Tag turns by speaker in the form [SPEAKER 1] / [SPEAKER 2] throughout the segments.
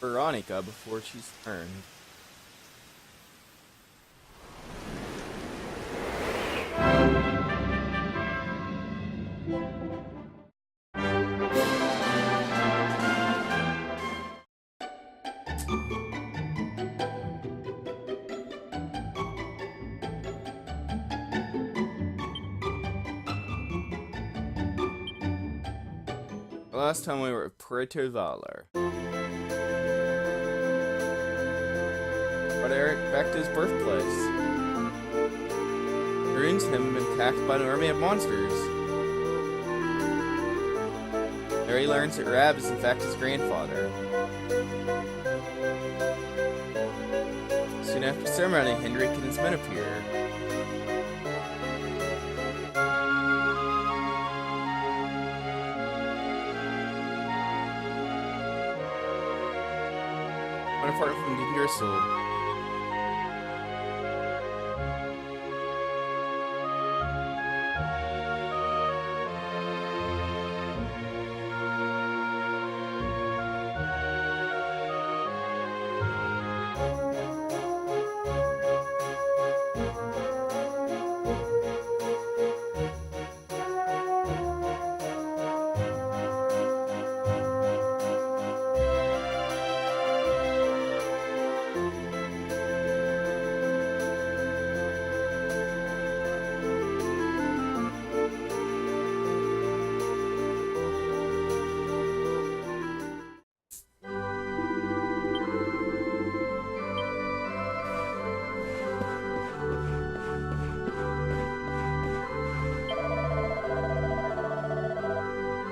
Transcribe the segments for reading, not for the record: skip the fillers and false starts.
[SPEAKER 1] Veronica before she's turned. Last time we were at Puerto Valor. Brought Eric back to his birthplace. He ruins him and been attacked by an army of monsters. There he learns that Rab is in fact his grandfather. Soon after the ceremony, Hendrik and his men appear. One apart from the Gristle.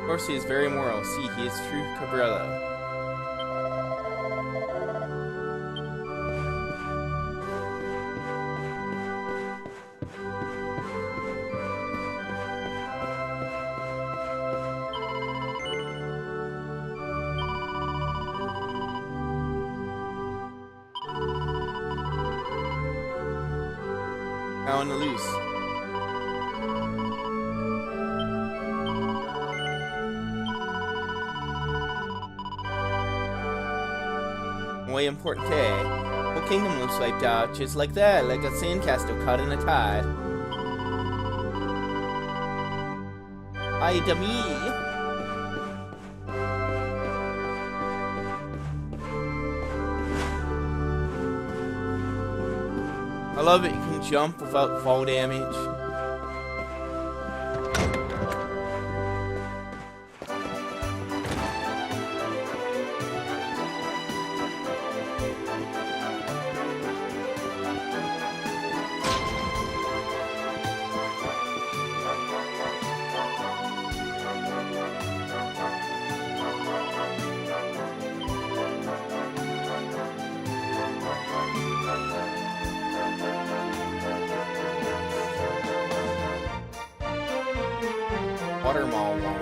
[SPEAKER 1] Of course, he is very moral. See, he is true Cabrera. Now on the loose. Way important day. Whole kingdom looks wiped out, just like that, like a sandcastle caught in a tide. Ay de me. I love it, you can jump without fall damage. Watermaw one.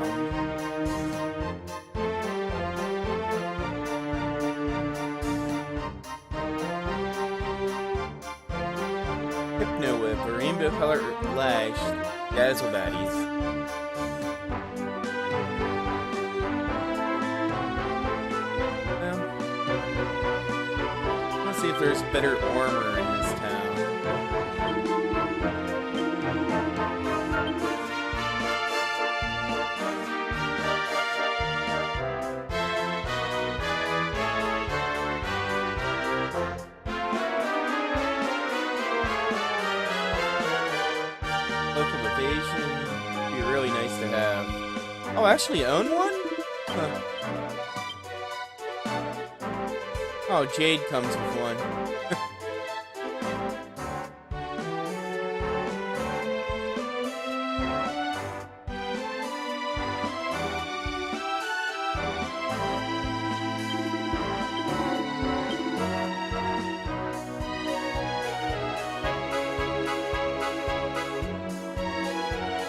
[SPEAKER 1] Hypno Whip, a rainbow color lash, dazzle baddies. Well, let's see if there's better armor in this town. Would be really nice to have. Oh, I actually own one? Huh. Oh, Jade comes with one.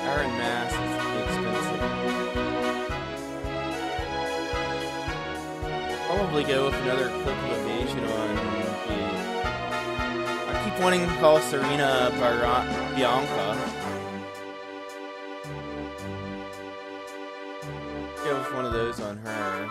[SPEAKER 1] Iron Mass is expensive. Probably go with another Cloak of Evasion on the... I keep wanting to call Serena Bianca. Go with one of those on her.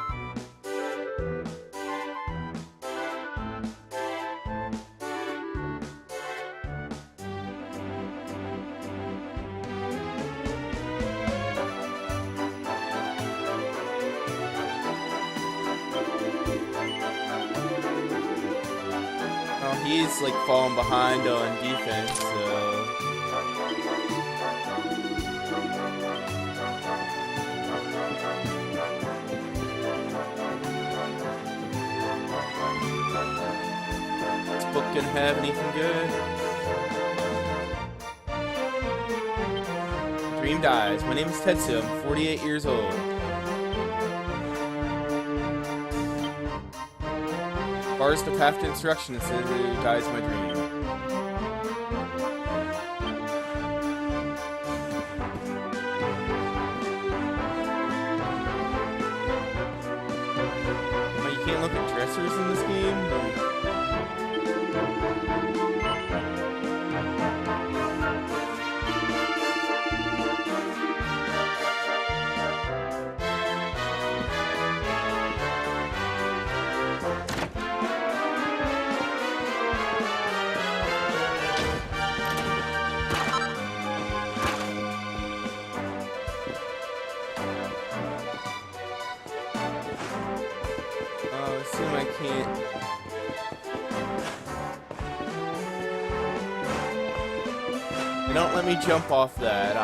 [SPEAKER 1] he's like falling behind on defense, so. This book didn't have anything good. Dream dies. My name is Tetsu. I'm 48 years old. Bars the path to instruction and says who dies my dream. Oh, you can't look at dressers in this game? Assume I can't. They don't let me jump off that.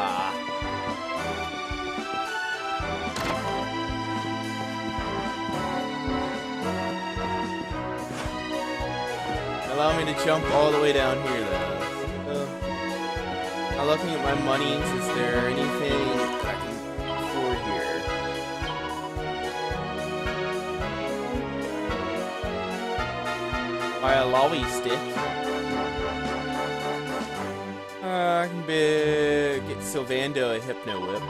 [SPEAKER 1] Allow me to jump all the way down here, though. Now looking at my monies, is there anything I can afford here? Buy a lolly stick. I can get Sylvando a Hypno Whip.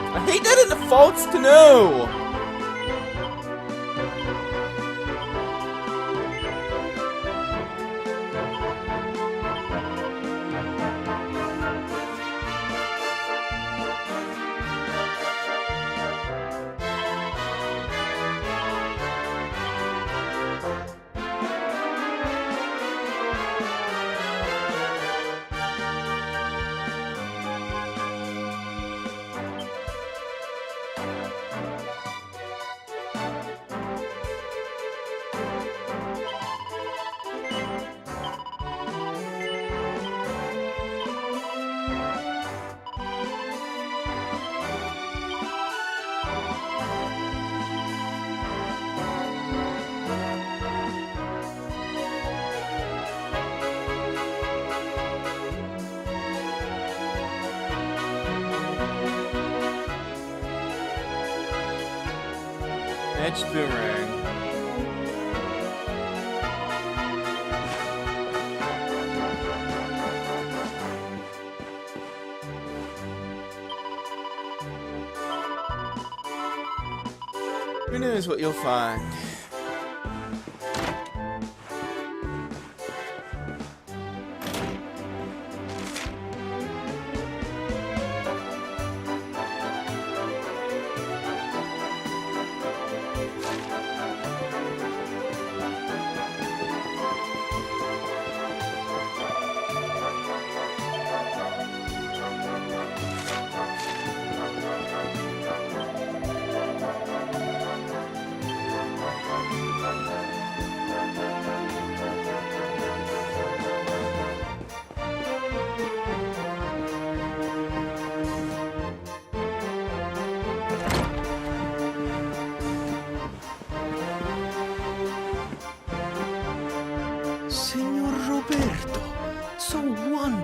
[SPEAKER 1] I hate that it defaults to no! Edge boomerang. Who knows what you'll find?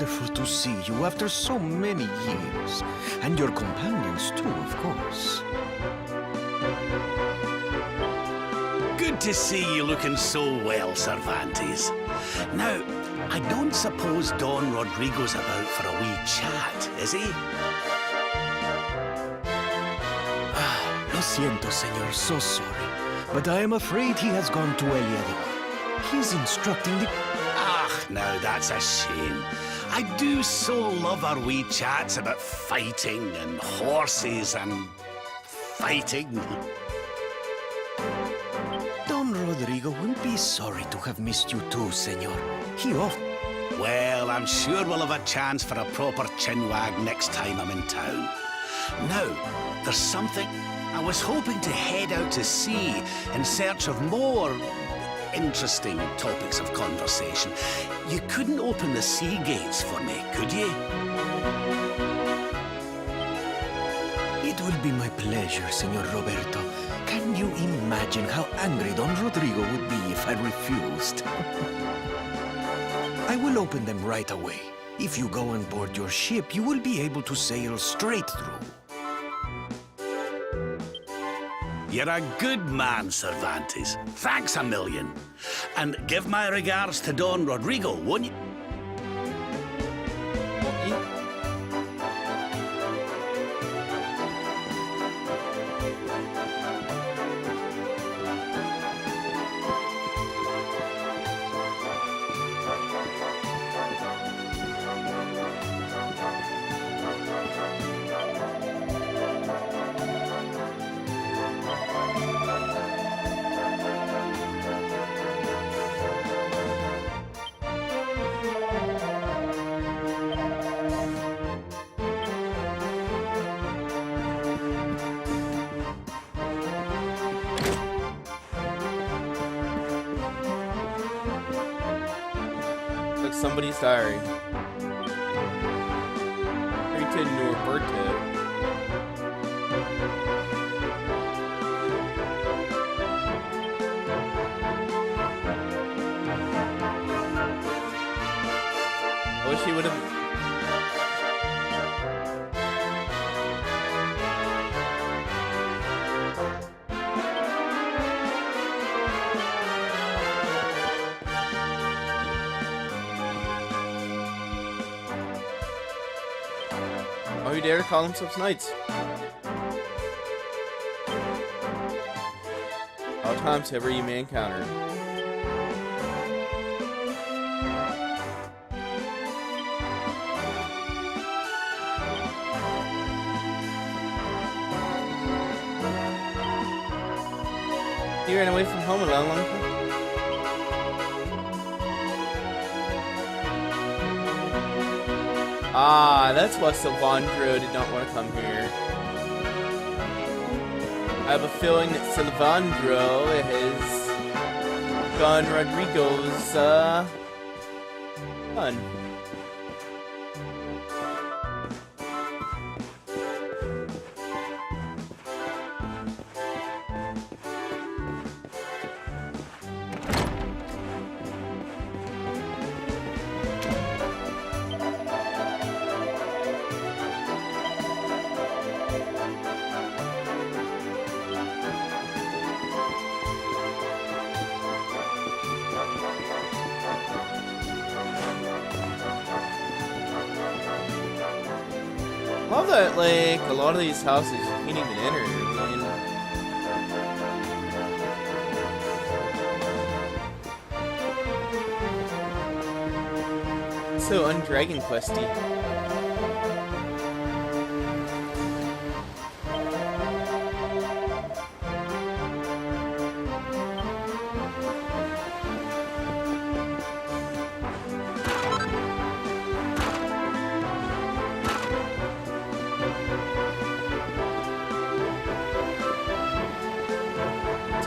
[SPEAKER 2] wonderful to see you after so many years. And your companions too, of course.
[SPEAKER 3] Good to see you looking so well, Cervantes. Now, I don't suppose Don Rodrigo's about for a wee chat, is he?
[SPEAKER 2] Lo siento, senor, so sorry. But I am afraid he has gone to El Yador. He's instructing the...
[SPEAKER 3] Ah, now that's a shame. I do so love our wee chats about fighting and horses and fighting.
[SPEAKER 2] Don Rodrigo will be sorry to have missed you too, senor. He often...
[SPEAKER 3] Well, I'm sure we'll have a chance for a proper chinwag next time I'm in town. Now, there's something I was hoping to head out to sea in search of more interesting topics of conversation. You couldn't open the sea gates for me, could you?
[SPEAKER 2] It will be my pleasure, Senor Roberto. Can you imagine how angry Don Rodrigo would be if I refused? I will open them right away. If you go on board your ship, you will be able to sail straight through.
[SPEAKER 3] You're a good man, Cervantes. Thanks a million. And give my regards to Don Rodrigo, won't you?
[SPEAKER 1] Somebody's diary. Written to Roberto. I wish he would have. Who dare to call themselves knights? All times, whoever you may encounter. You ran away from home a long time. Ah, that's why Silvandro did not want to come here. I have a feeling that Silvandro is Don Rodrigo's, son. I love that, like, a lot of these houses you can't even enter. I mean, so un-Dragon Questy.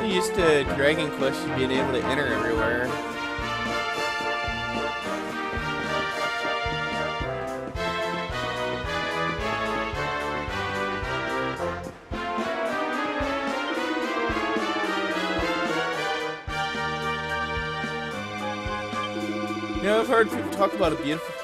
[SPEAKER 1] Used to Dragon Quest being able to enter everywhere. You know, I've heard people talk about a beautiful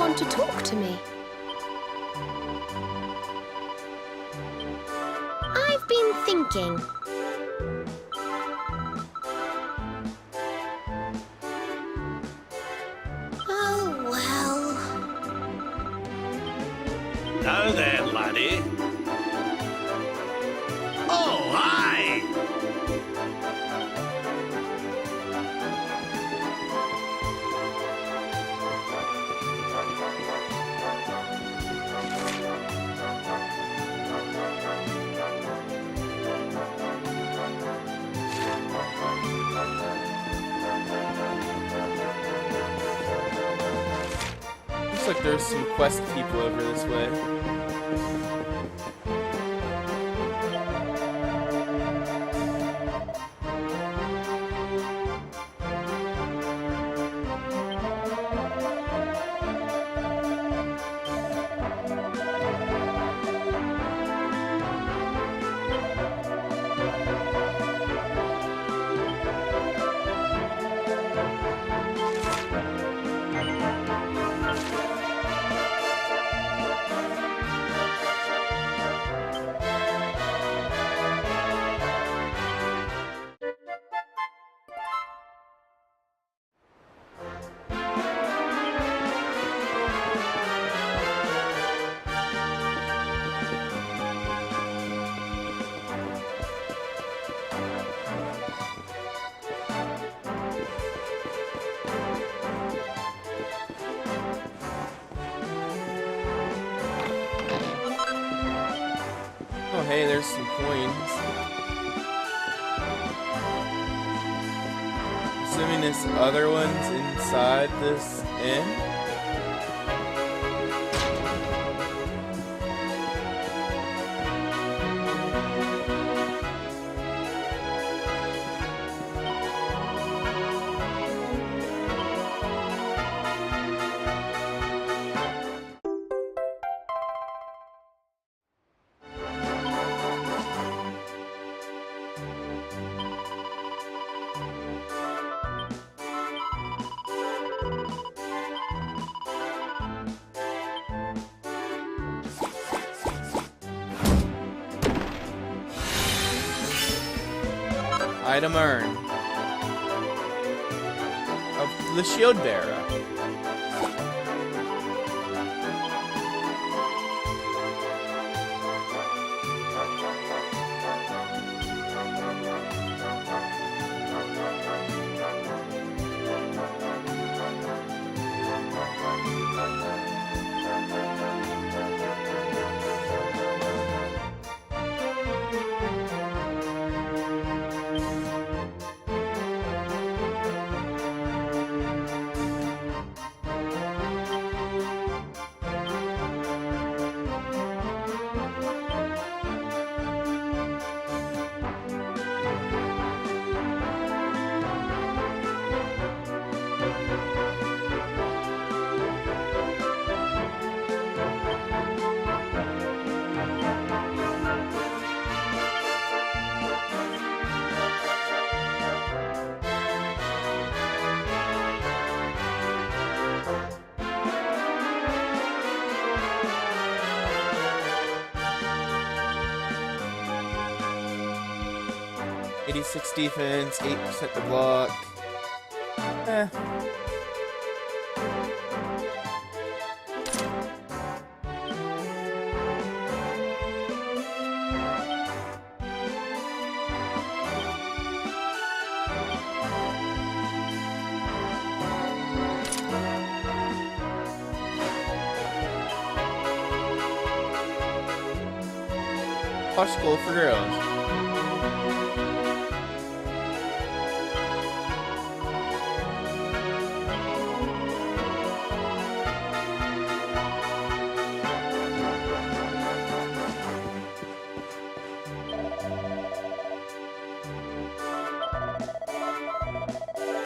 [SPEAKER 4] want to talk to me? I've been thinking. Oh, well.
[SPEAKER 3] Now then, laddie. Oh, aye!
[SPEAKER 1] Looks like there's some quest people over this way. Oh, hey, there's some coins. Assuming this other one's inside this inn. Item earned. Of the shield bearer. .86 defense, 8% to block. Eh. Posh school for girls.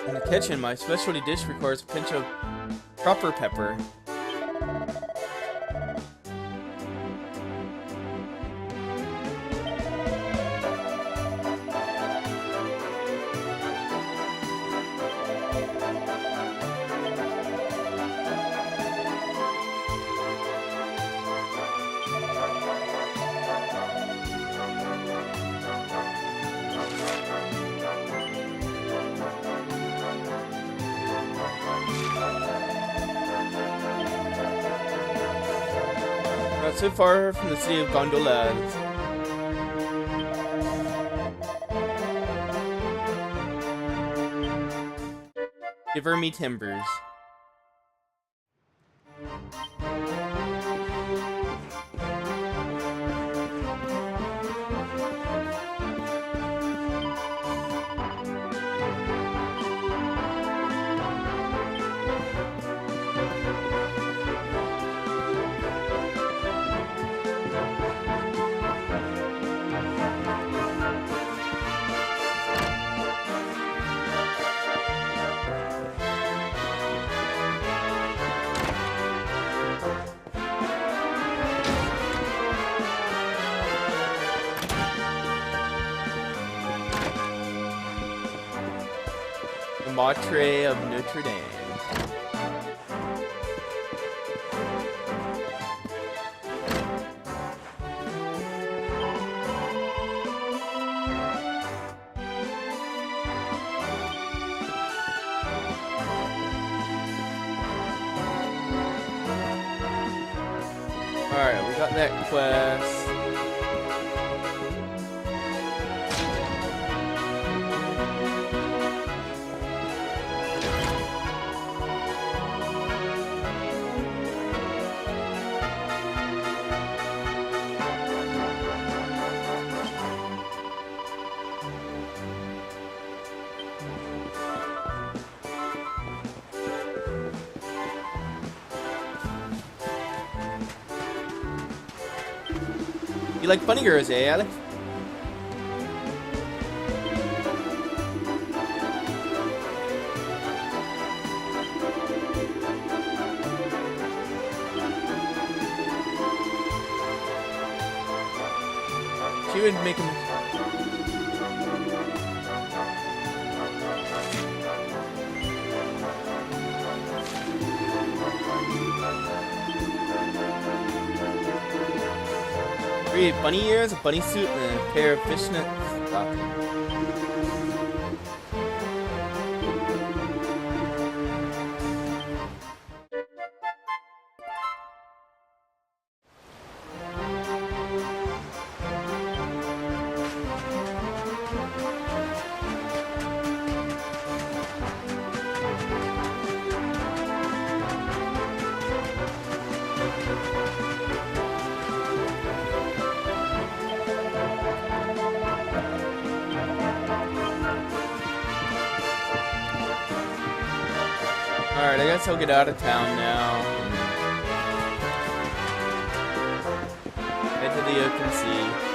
[SPEAKER 1] In the kitchen, my specialty dish requires a pinch of proper pepper. Not so far from the city of Gondolas. Give me timbers. Matre of Notre Dame. Alright, we got that quest. You like bunny girls, eh, Alex? She would make him. Bunny ears, a bunny suit, and a pair of fishnet stockings. Alright, I guess I'll get out of town now. Head to the open sea.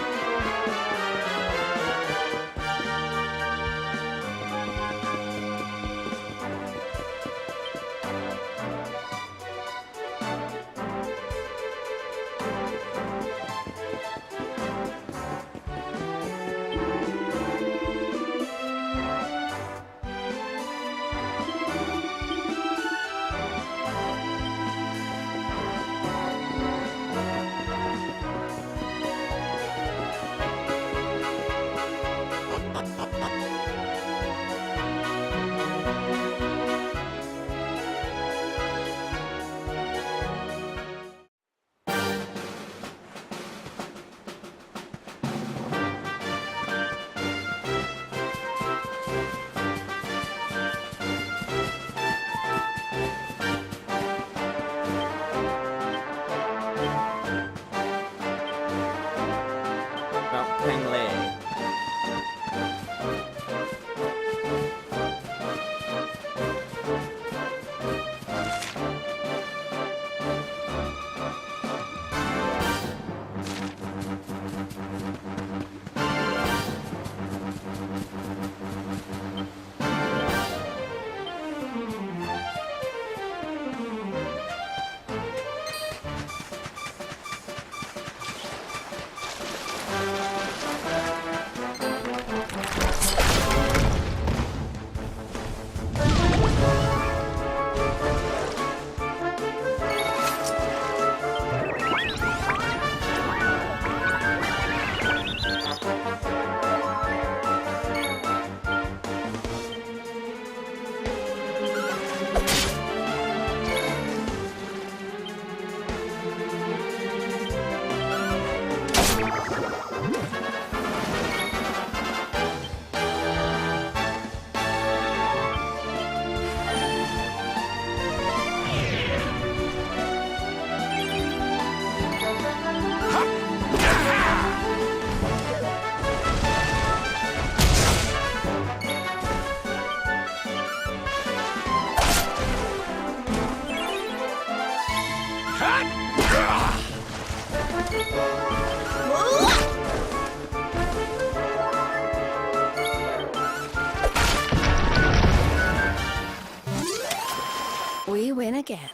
[SPEAKER 5] We win again.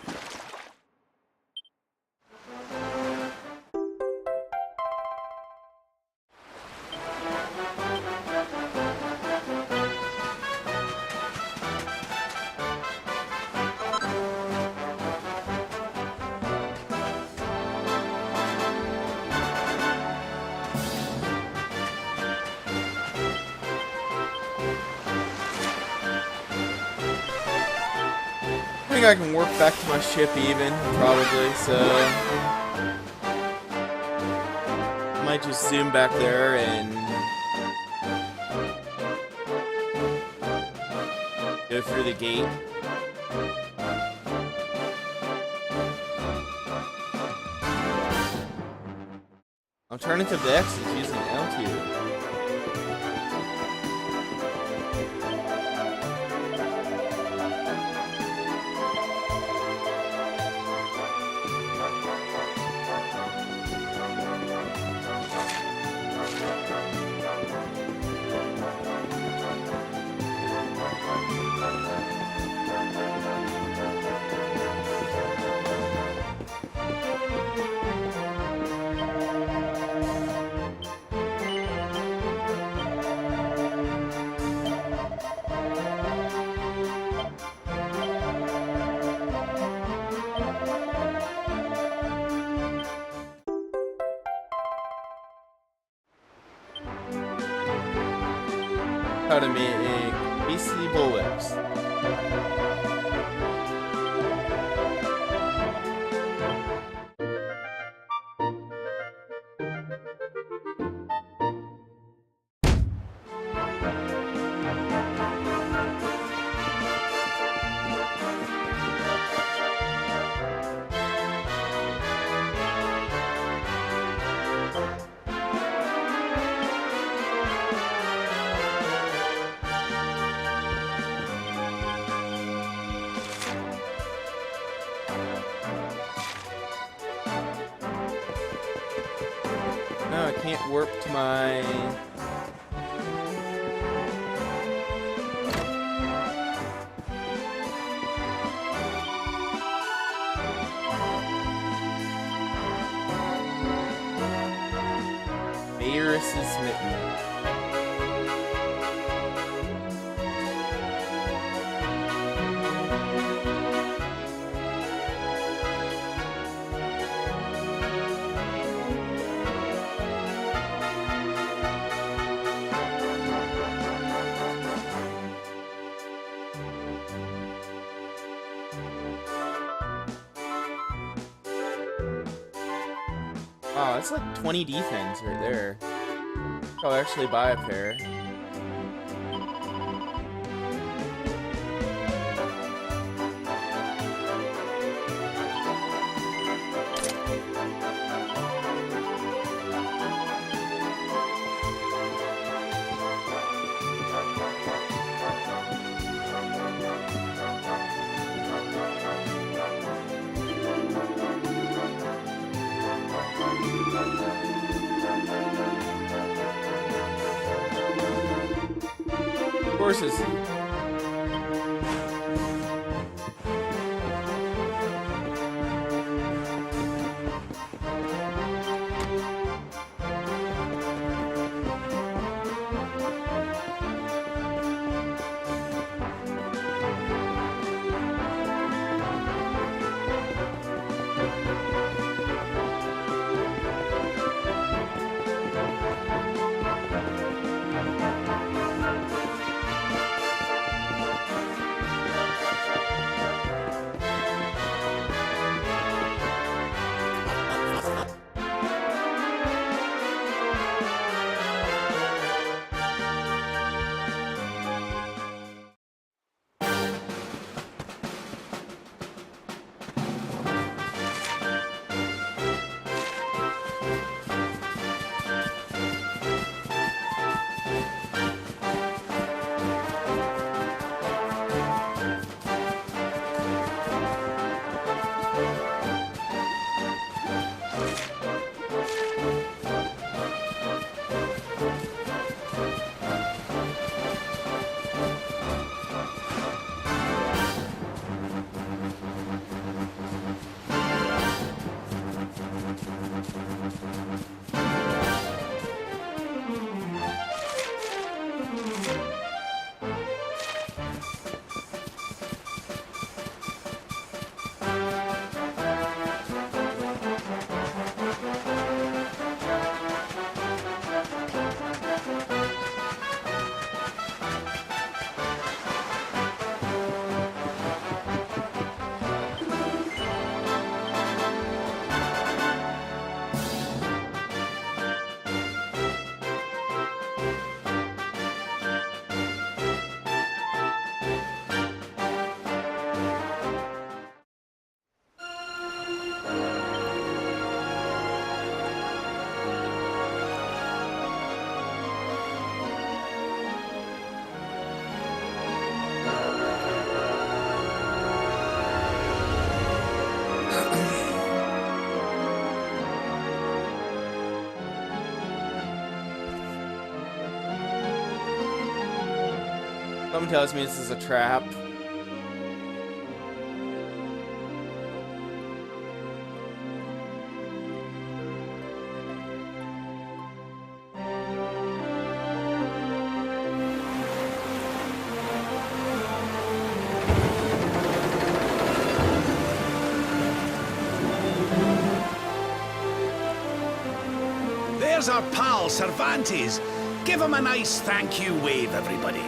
[SPEAKER 1] I think I can warp back to my ship even, probably, so I might just zoom back there and go through the gate. Alternative to X is using L2. How to make beastly bullwhips. No, I can't warp to my... Mayoress is smitten. Wow, that's like 20 defense right there. I'll actually buy a pair. Horses. Something tells me this is a trap.
[SPEAKER 3] There's our pal, Cervantes. Give him a nice thank you wave, everybody.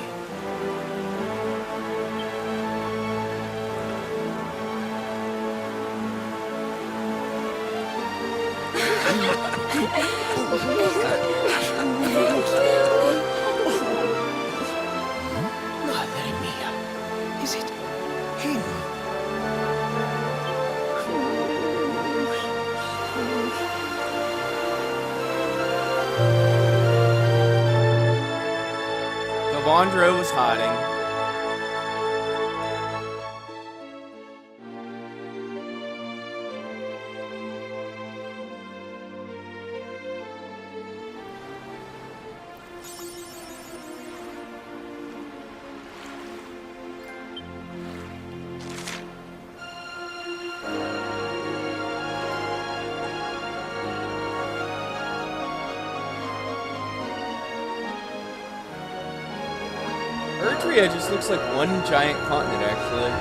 [SPEAKER 2] Madre mia. Is it him?
[SPEAKER 1] Vondro was hiding. Eritrea just looks like one giant continent, actually.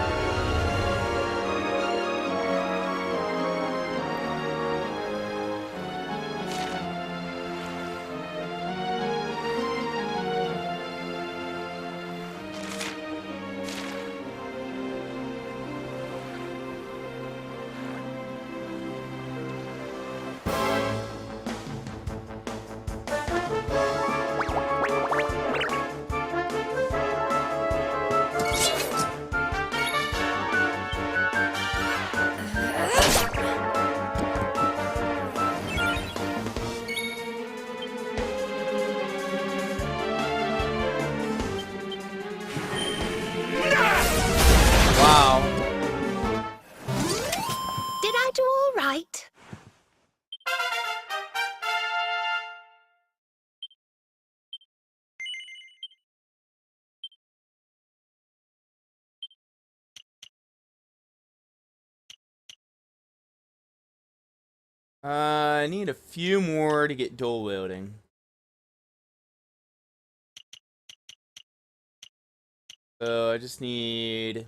[SPEAKER 1] Wow.
[SPEAKER 4] Did I do all right?
[SPEAKER 1] I need a few more to get dual wielding. So I just need,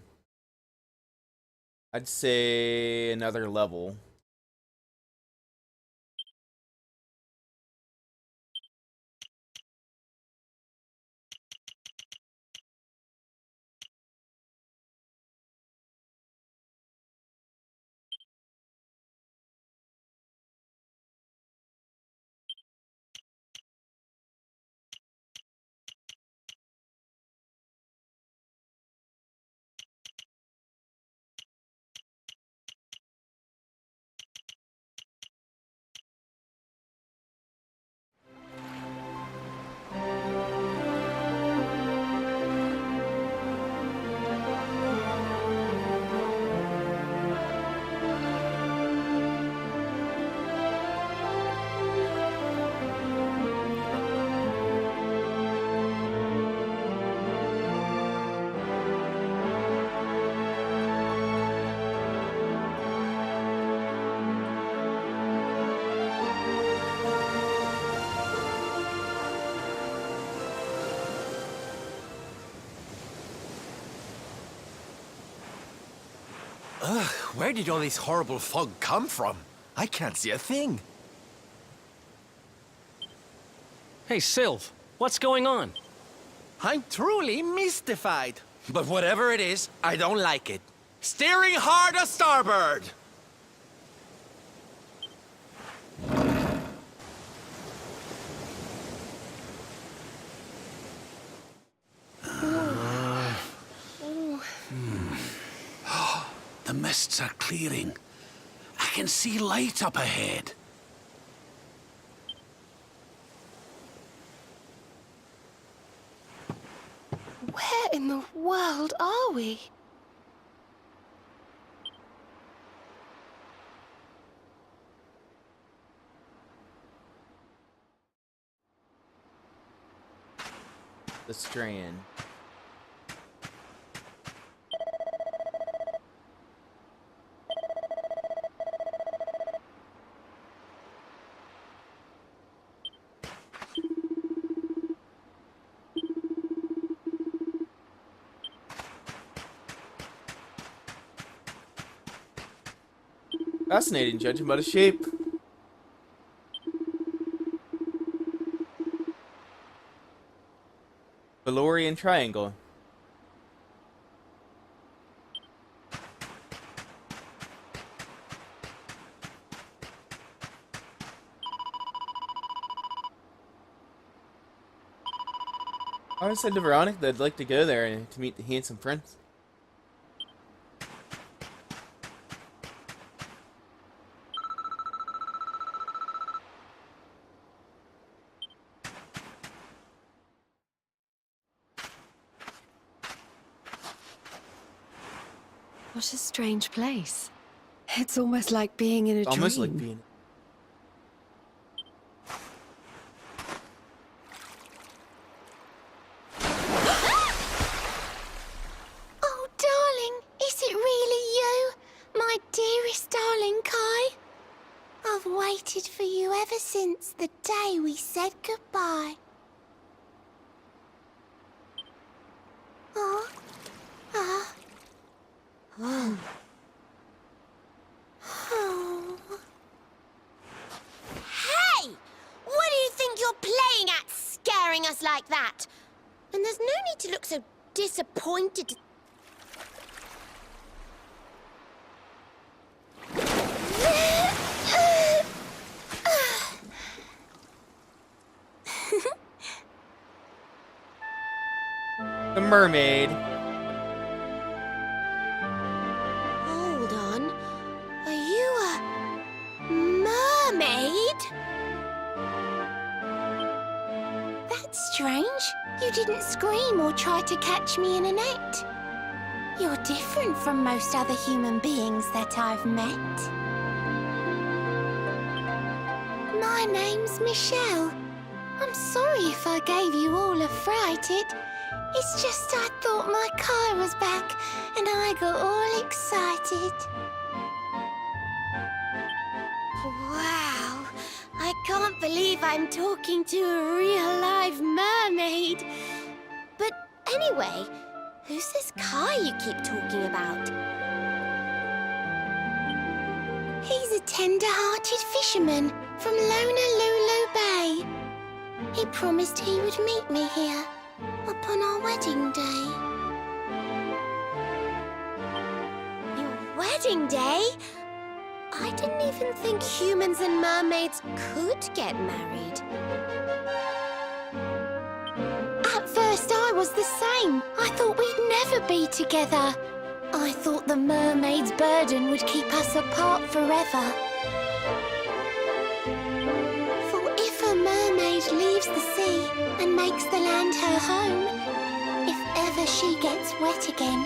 [SPEAKER 1] I'd say, another level.
[SPEAKER 2] Ugh, where did all this horrible fog come from? I can't see a thing.
[SPEAKER 6] Hey, Sylv, what's going on?
[SPEAKER 2] I'm truly mystified. But whatever it is, I don't like it. Steering hard a starboard!
[SPEAKER 3] The mists are clearing. I can see light up ahead.
[SPEAKER 4] Where in the world are we?
[SPEAKER 1] The Strand. Fascinating, judging by the shape. Valorian triangle. I said to Veronica that I'd like to go there and to meet the handsome prince.
[SPEAKER 5] What a strange place. It's almost like being in a dream.
[SPEAKER 1] Almost like being.
[SPEAKER 4] Oh, darling, is it really you? My dearest darling Kai? I've waited for you ever since the day we said goodbye. Oh. Ah. Oh. Oh. Hey! What do you think you're playing at, scaring us like that? And there's no need to look so disappointed.
[SPEAKER 1] The mermaid.
[SPEAKER 4] Hold on. Are you a mermaid? That's strange. You didn't scream or try to catch me in a net. You're different from most other human beings that I've met. My name's Michelle. I'm sorry if I gave you all a fright. It's just I thought my car was back and I got all excited. Wow, I can't believe I'm talking to a real live mermaid. But anyway, who's this Kai you keep talking about? He's a tender-hearted fisherman from Honolulu Bay. He promised he would meet me here upon our wedding day. Your wedding day? I didn't even think humans and mermaids could get married. At first I was the same. I thought we'd never be together. I thought the mermaid's burden would keep us apart forever. For if a mermaid leaves the sea and makes the land her home, if ever she gets wet again,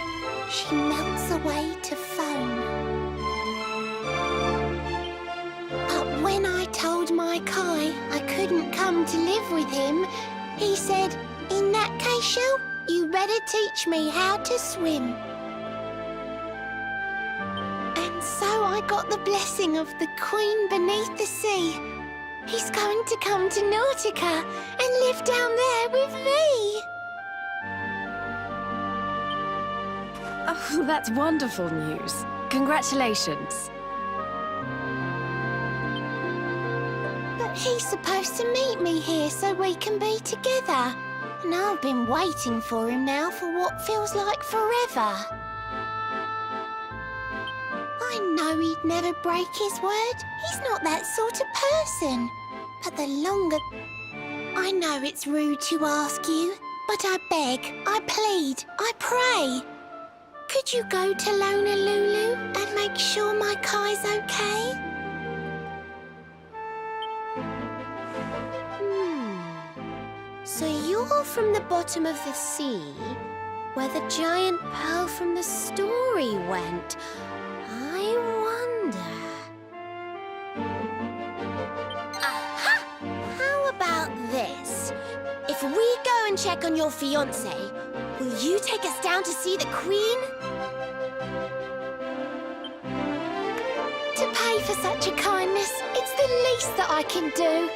[SPEAKER 4] she melts away to foam. But when I told my Kai I couldn't come to live with him, he said, "In that case, Shell, you better teach me how to swim." And so I got the blessing of the Queen beneath the sea. He's going to come to Nautica and live down there with me.
[SPEAKER 5] Oh, that's wonderful news. Congratulations.
[SPEAKER 4] But he's supposed to meet me here so we can be together. And I've been waiting for him now for what feels like forever. I know he'd never break his word. He's not that sort of person. But the longer... I know it's rude to ask you, but I beg, I plead, I pray. Could you go to Honolulu and make sure my Kai's okay? So you're from the bottom of the sea, where the giant pearl from the story went. I wonder... Aha! How about this? If we go and check on your fiancé, will you take us down to see the Queen? To pay for such a kindness, it's the least that I can do.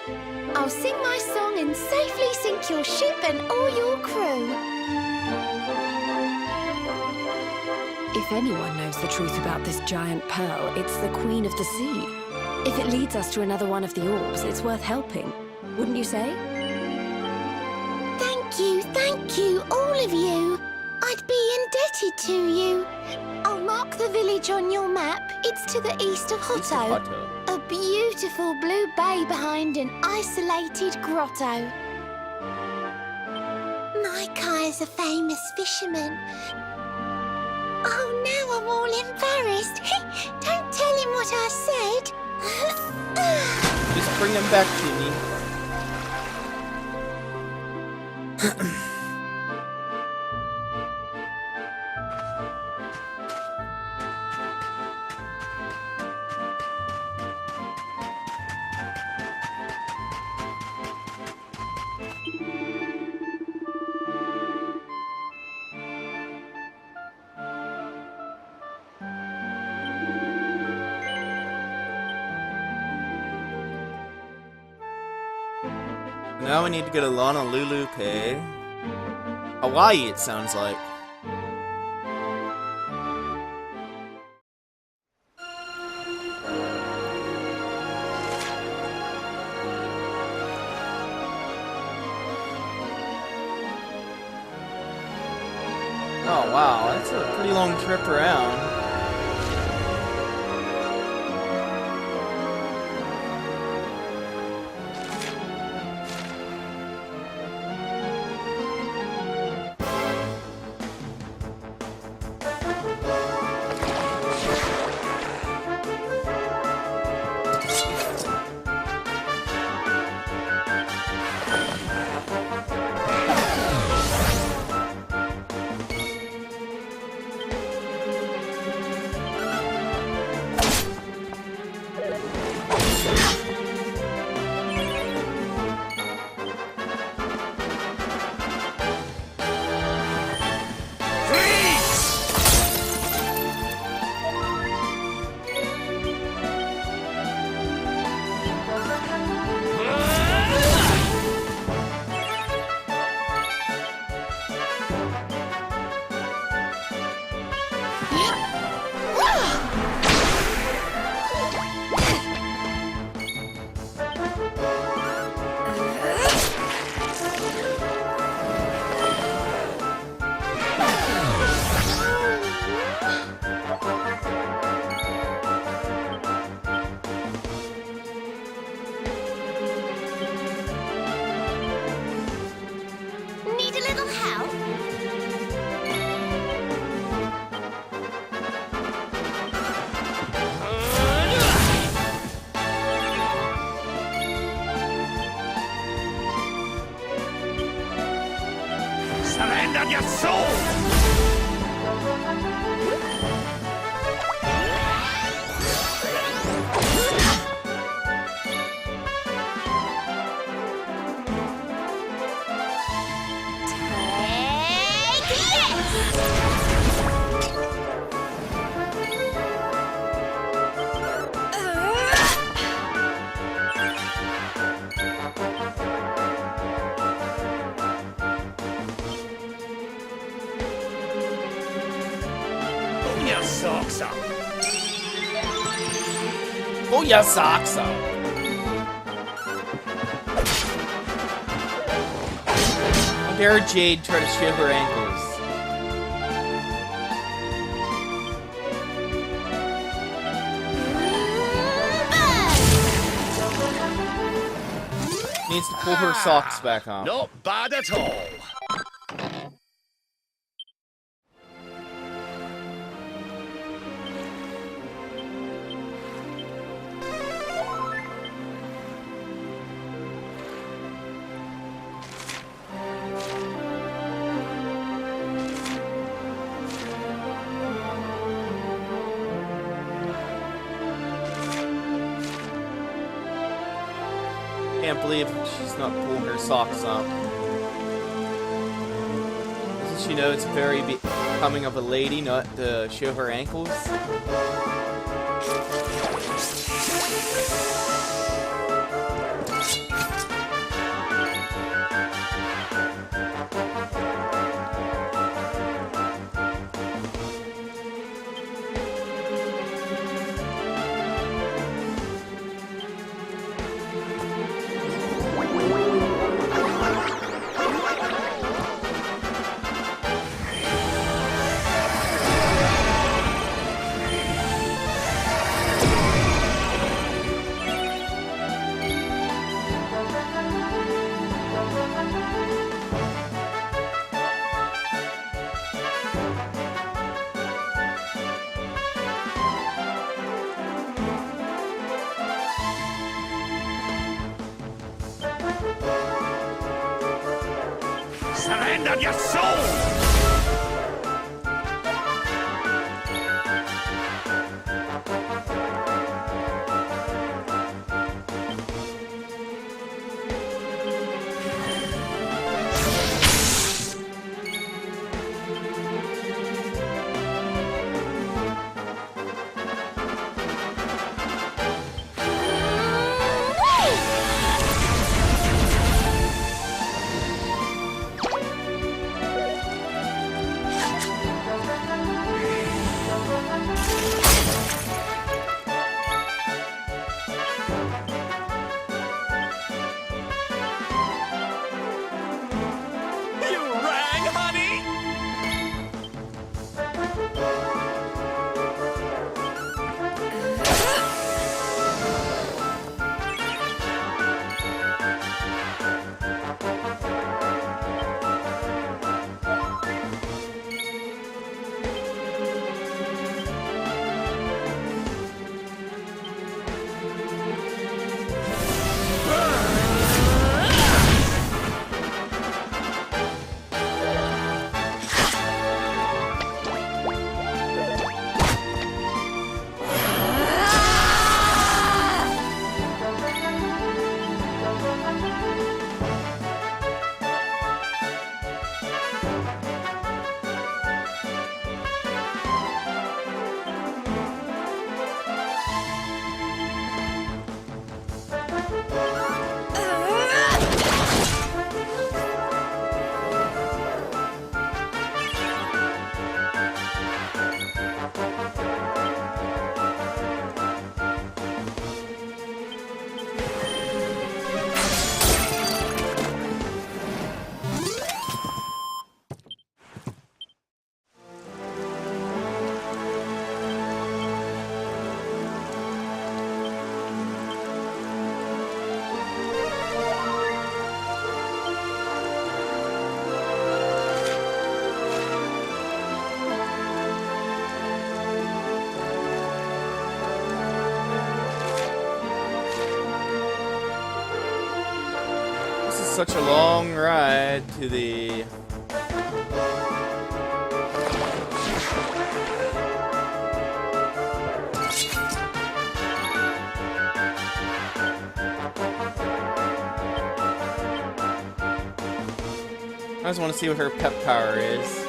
[SPEAKER 4] I'll sing my song and safely sink your ship and all your crew.
[SPEAKER 5] If If anyone knows the truth about this giant pearl, it's the Queen of the Sea. If it leads us to another one of the orbs, it's worth helping. Wouldn't you say?
[SPEAKER 4] Thank you, all of you. I'd be indebted to you. I'll mark the village on your map. It's to the east of Hutto. A beautiful blue bay behind an isolated grotto. My Kai's a famous fisherman. Oh, now I'm all embarrassed. Don't tell him what I said.
[SPEAKER 1] Just bring them back to me. Now we need to go to Honolulu Pay. Hawaii, it sounds like. Oh wow, that's a pretty long trip around.
[SPEAKER 4] Need a little help?
[SPEAKER 3] Surrender your soul! Pull your socks up!
[SPEAKER 1] Pull your socks up! How dare Jade try to shave her ankles? Needs to pull her socks back on.
[SPEAKER 3] Not bad at all.
[SPEAKER 1] Can't believe she's not pulling her socks up. Doesn't she know it's very becoming of a lady not to show her ankles?
[SPEAKER 3] surrendered your soul!
[SPEAKER 1] Such a long ride to the I just want to see what her pep power is.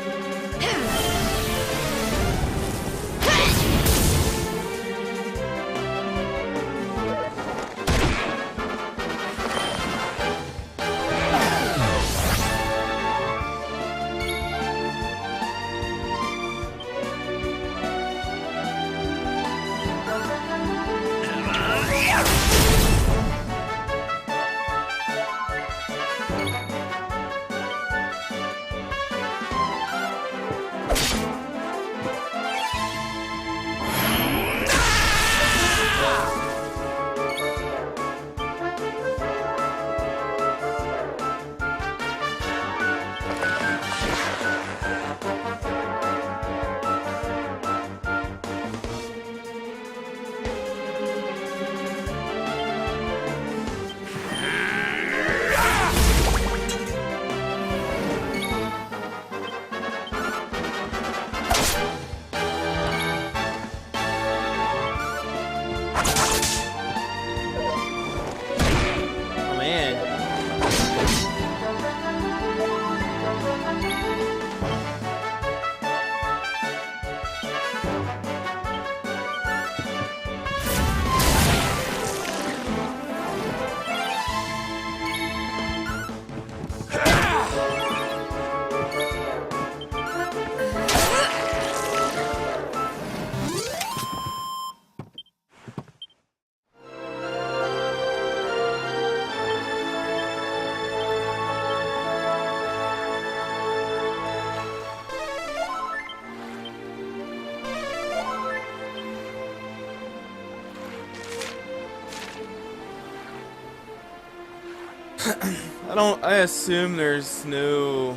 [SPEAKER 1] I assume there's no...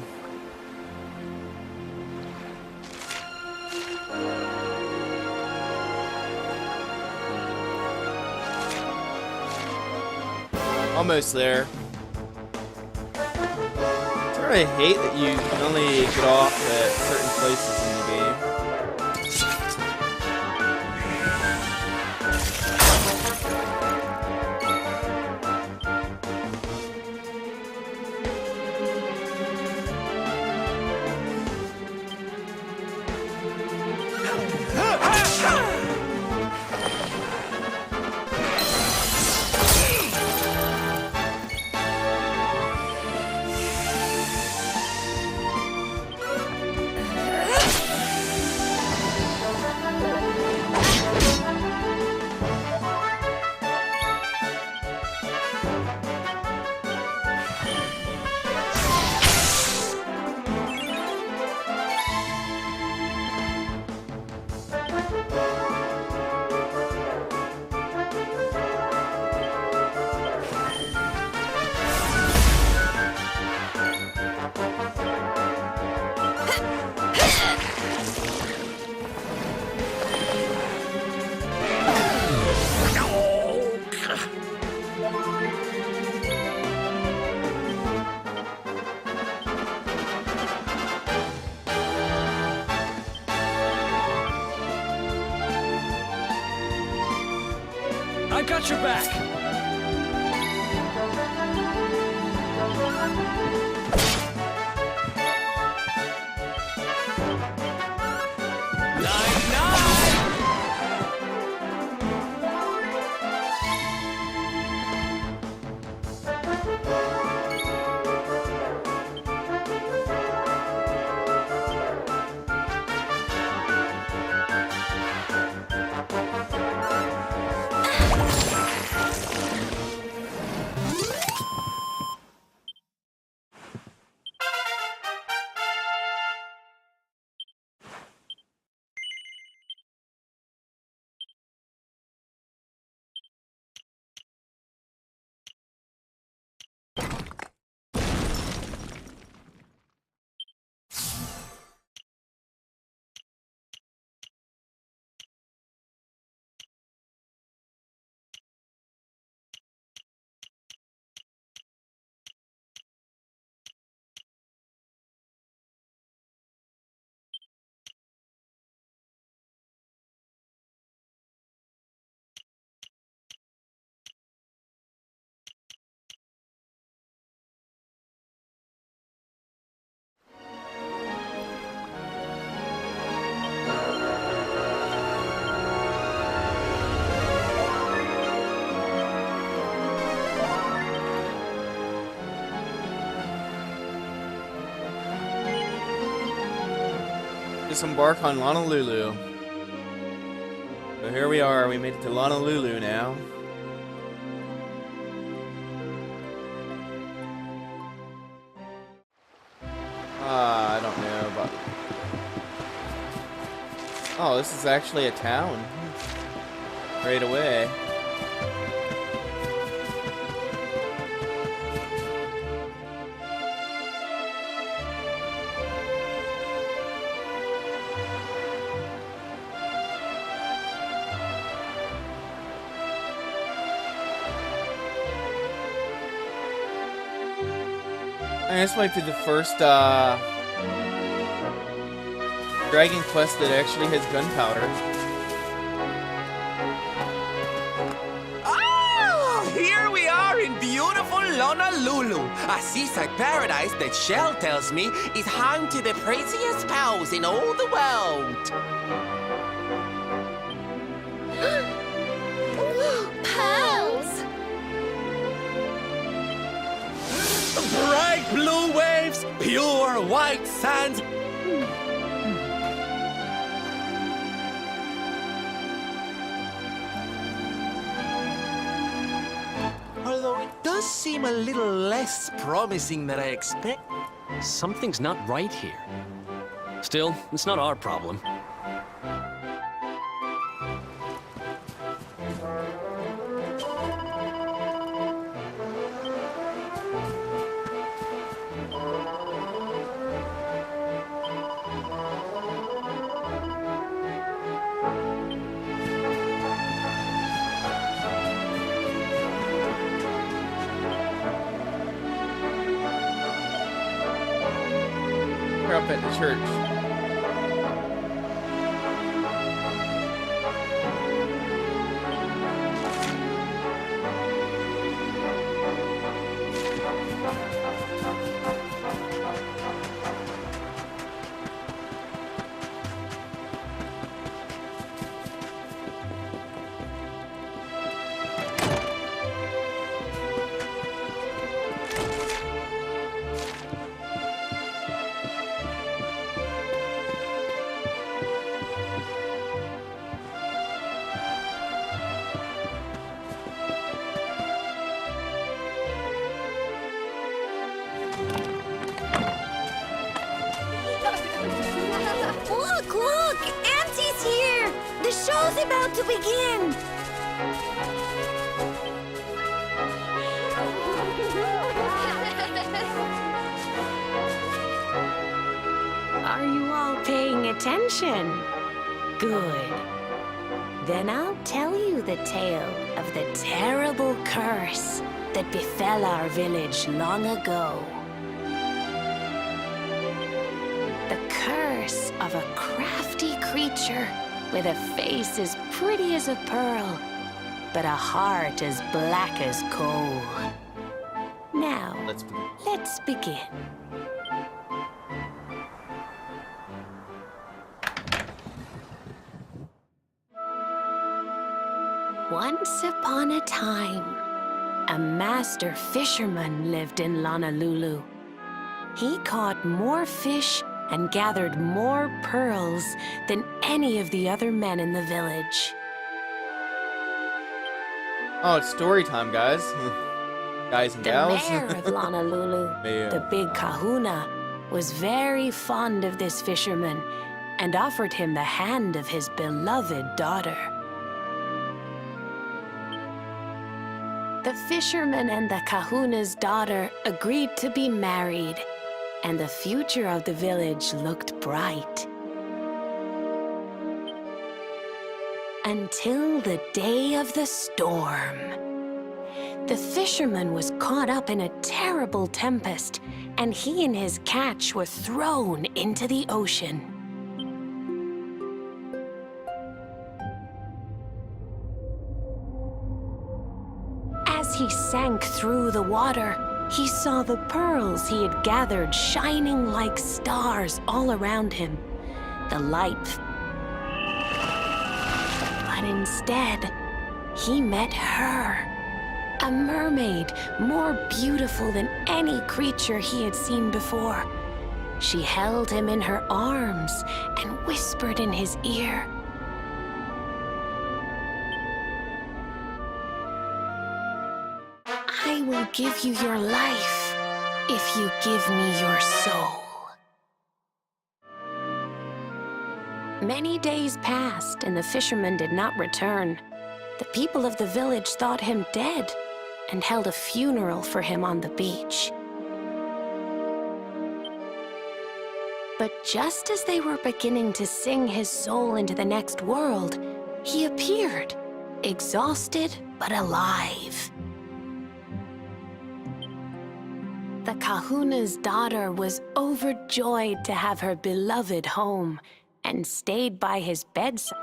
[SPEAKER 1] Almost there. Is there sort of hate that you can only get off at certain places in the game.
[SPEAKER 6] I got your back.
[SPEAKER 1] Disembark on Honolulu. So here we are, we made it to Honolulu now. I don't know, but... Oh, this is actually a town. Right away. This might be the first Dragon Quest that actually has gunpowder.
[SPEAKER 7] Oh, here we are in beautiful Honolulu, a seaside paradise that Shell tells me is home to the prettiest pearls in all the world.
[SPEAKER 4] Pearls!
[SPEAKER 7] Bright blue waves, pure white sands. Although it does seem a little less promising than I expect.
[SPEAKER 6] Something's not right here. Still, it's not our problem.
[SPEAKER 1] her up at the church.
[SPEAKER 5] Look, look! Auntie's here! The show's about to begin! Are you all paying attention? Good. Then I'll tell you the tale of the terrible curse that befell our village long ago. The curse of a crafty creature with a face as pretty as a pearl, but a heart as black as coal. Now, let's begin. Once upon a time, a master fisherman lived in Honolulu. He caught more fish and gathered more pearls than any of the other men in the village.
[SPEAKER 1] Oh, it's story time, guys. Guys and
[SPEAKER 5] The
[SPEAKER 1] gals.
[SPEAKER 5] mayor of Honolulu,
[SPEAKER 1] Mayor.
[SPEAKER 5] the big kahuna, was very fond of this fisherman and offered him the hand of his beloved daughter. The fisherman and the kahuna's daughter agreed to be married, and the future of the village looked bright. Until the day of the storm. The fisherman was caught up in a terrible tempest, and he and his catch were thrown into the ocean. As he sank through the water, he saw the pearls he had gathered shining like stars all around him. The light. But instead, he met her. A mermaid more beautiful than any creature he had seen before. She held him in her arms and whispered in his ear, "I will give you your life if you give me your soul." Many days passed and the fisherman did not return. The people of the village thought him dead and held a funeral for him on the beach. But just as they were beginning to sing his soul into the next world, he appeared, exhausted but alive. The kahuna's daughter was overjoyed to have her beloved home and stayed by his bedside.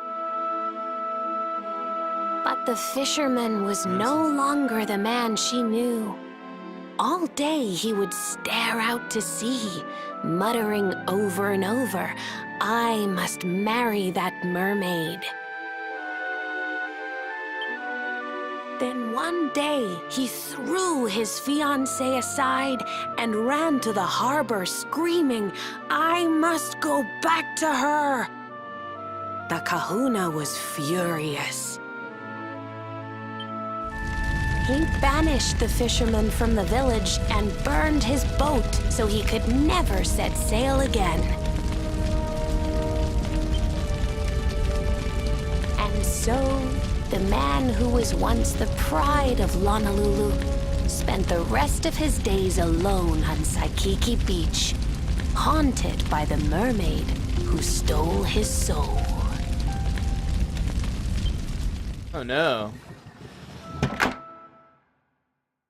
[SPEAKER 5] But the fisherman was no longer the man she knew. All day he would stare out to sea, muttering over and over, "I must marry that mermaid." Then one day, he threw his fiancée aside and ran to the harbor screaming, "I must go back to her!" The kahuna was furious. He banished the fisherman from the village and burned his boat so he could never set sail again. And so, the man who was once the pride of Honolulu spent the rest of his days alone on Waikiki Beach, haunted by the mermaid who stole his soul.
[SPEAKER 1] Oh no.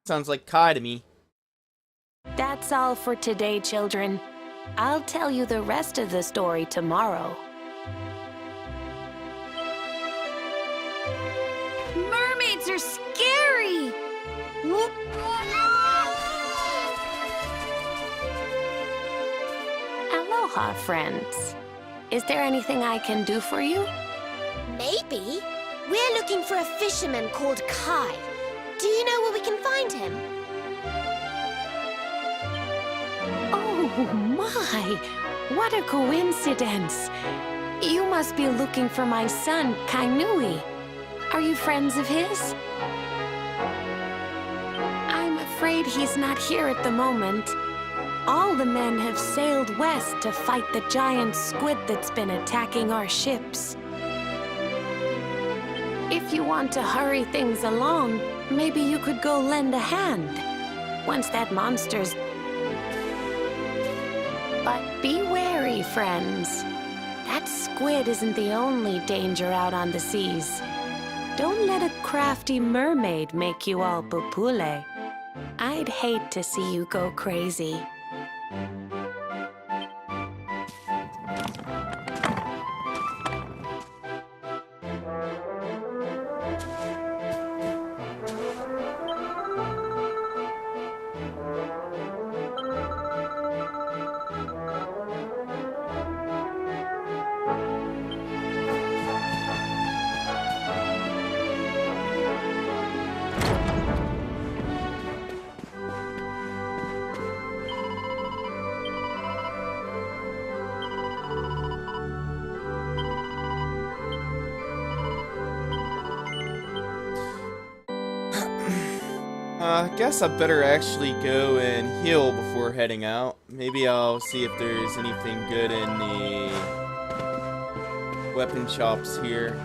[SPEAKER 1] Sounds like Kai to me.
[SPEAKER 5] That's all for today, children. I'll tell you the rest of the story tomorrow. Mermaids are scary! Aloha, friends. Is there anything I can do for you?
[SPEAKER 4] Maybe. We're looking for a fisherman called Kai. Do you know where we can find him?
[SPEAKER 5] Oh my! What a coincidence! You must be looking for my son, Kainui. Are you friends of his? I'm afraid he's not here at the moment. All the men have sailed west to fight the giant squid that's been attacking our ships. If you want to hurry things along, maybe you could go lend a hand. Once that monster's... But be wary, friends. That squid isn't the only danger out on the seas. Don't let a crafty mermaid make you all pupule. I'd hate to see you go crazy.
[SPEAKER 1] I guess I better actually go and heal before heading out. Maybe I'll see if there's anything good in the weapon shops here.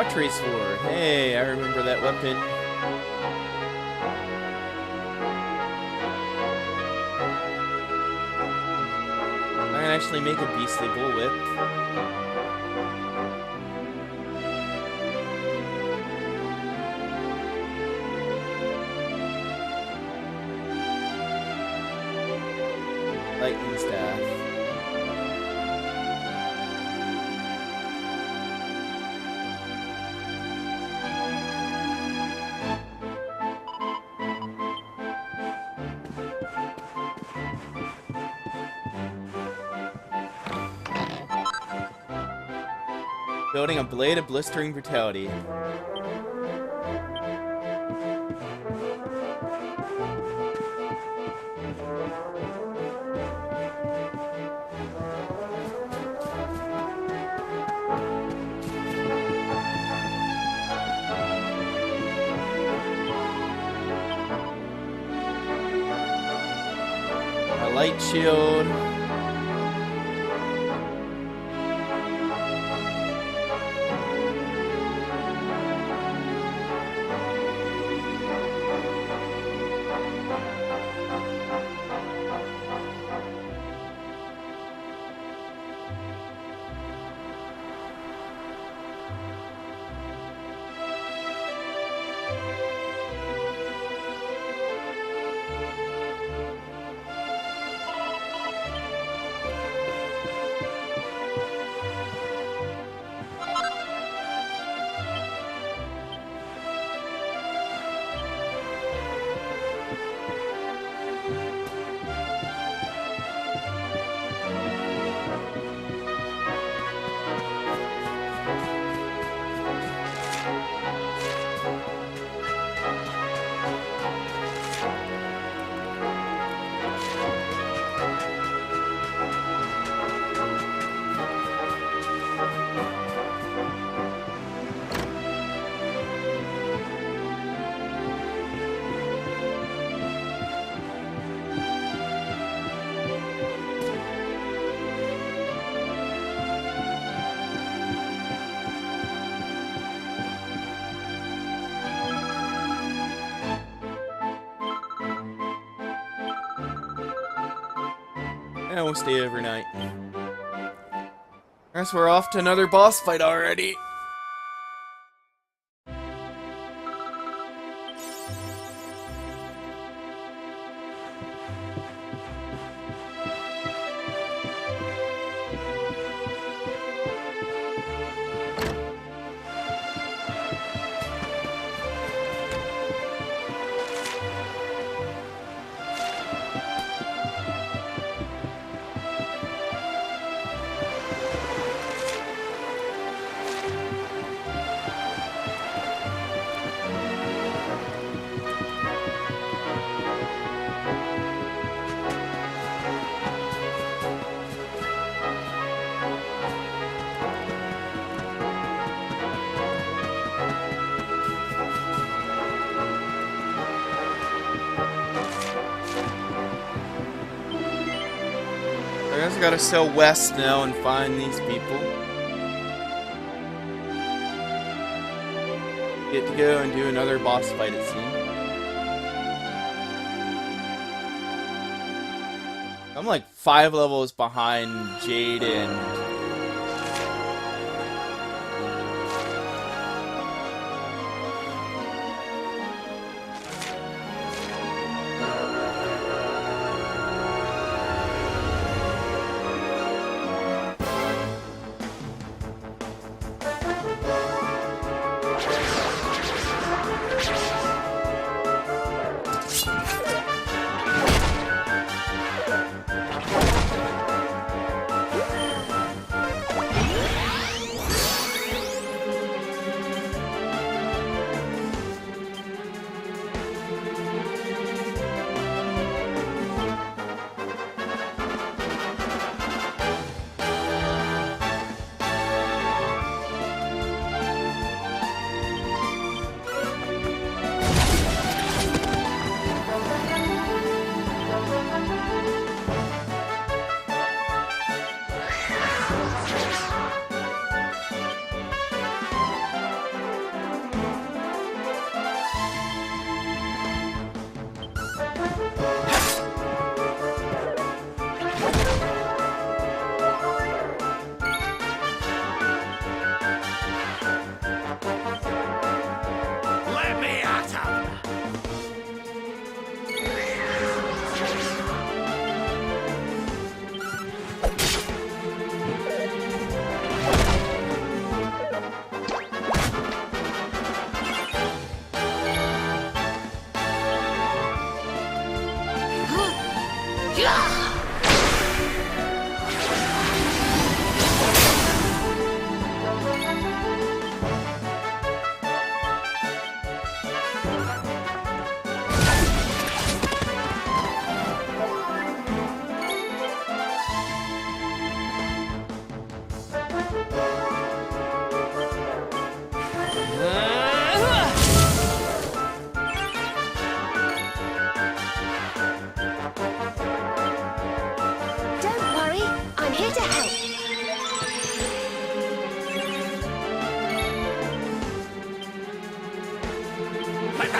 [SPEAKER 1] Trace War. Hey, I remember that weapon. I can actually make a beastly bullwhip. Lightning staff. Building a blade of blistering brutality. A light shield. And we'll stay overnight. Guess we're off to another boss fight already. I guess I gotta sail west now and find these people. Get to go and do another boss fight, it seems. I'm like 5 levels behind Jade and...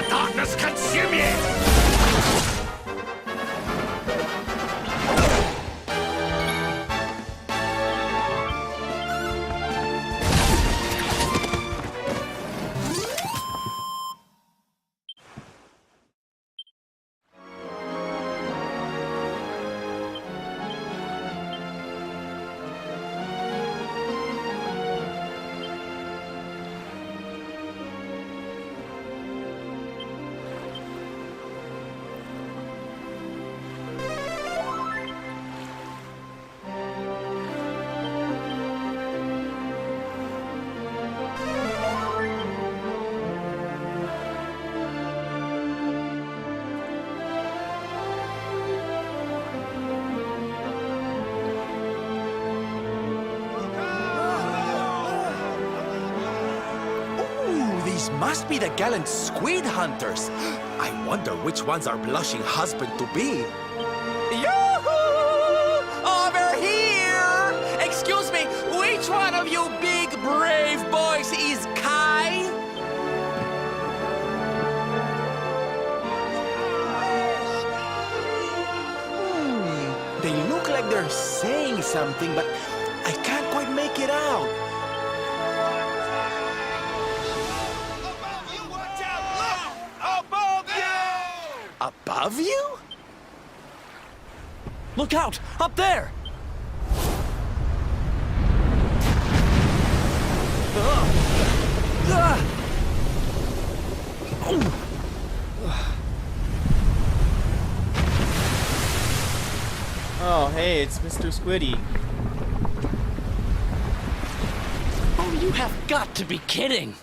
[SPEAKER 3] Darkness consume you!
[SPEAKER 7] Must be the gallant squid hunters. I wonder which one's our blushing husband-to-be. Yoo-hoo! Over here! Excuse me, which one of you big brave boys is Kai? They look like they're
[SPEAKER 3] see something, but I can't quite make it out.
[SPEAKER 7] Above you, watch out! Look! Above you!
[SPEAKER 3] Above you?
[SPEAKER 6] Look out! Up there!
[SPEAKER 1] Oh, hey, it's Mr. Squiddy.
[SPEAKER 6] Oh, you have got to be kidding!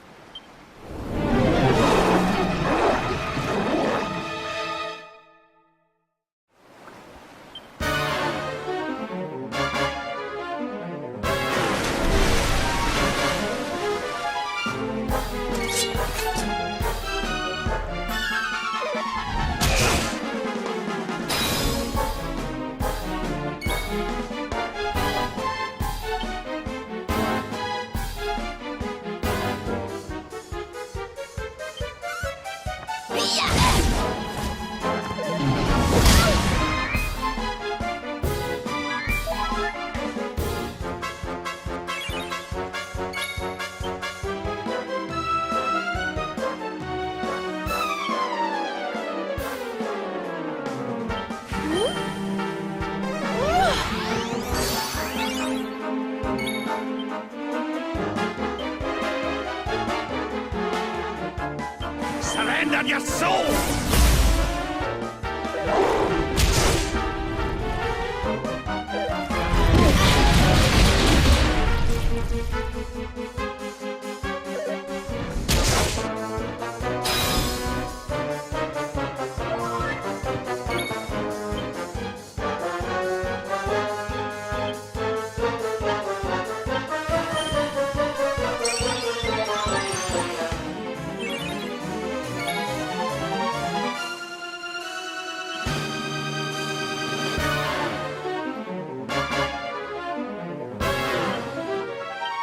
[SPEAKER 3] Surrender your soul!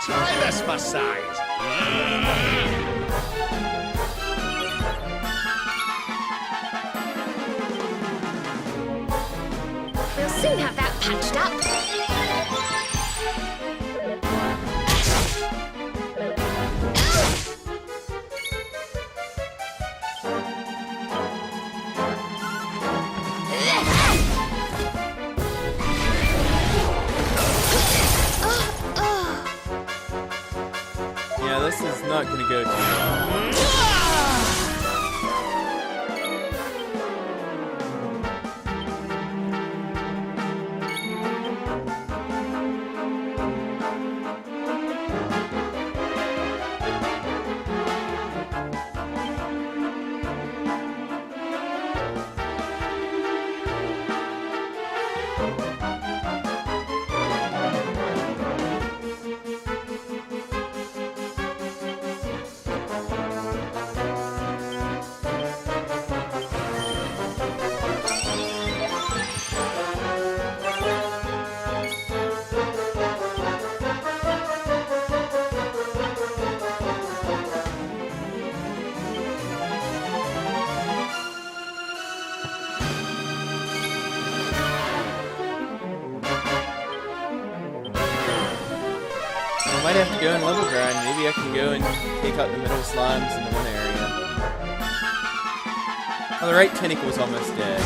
[SPEAKER 3] Try this for size.
[SPEAKER 4] We'll soon have that patched up.
[SPEAKER 1] Yeah, this is not gonna go too well. I might have to go and level grind. Maybe I can go and take out the middle slimes in the one area. Oh, the right tentacle's almost dead.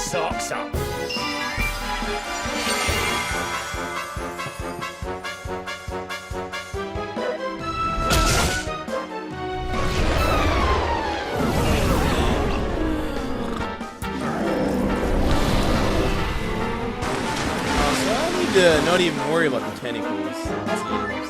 [SPEAKER 8] socks up.
[SPEAKER 1] So I need to not even worry about the tentacles. It seems.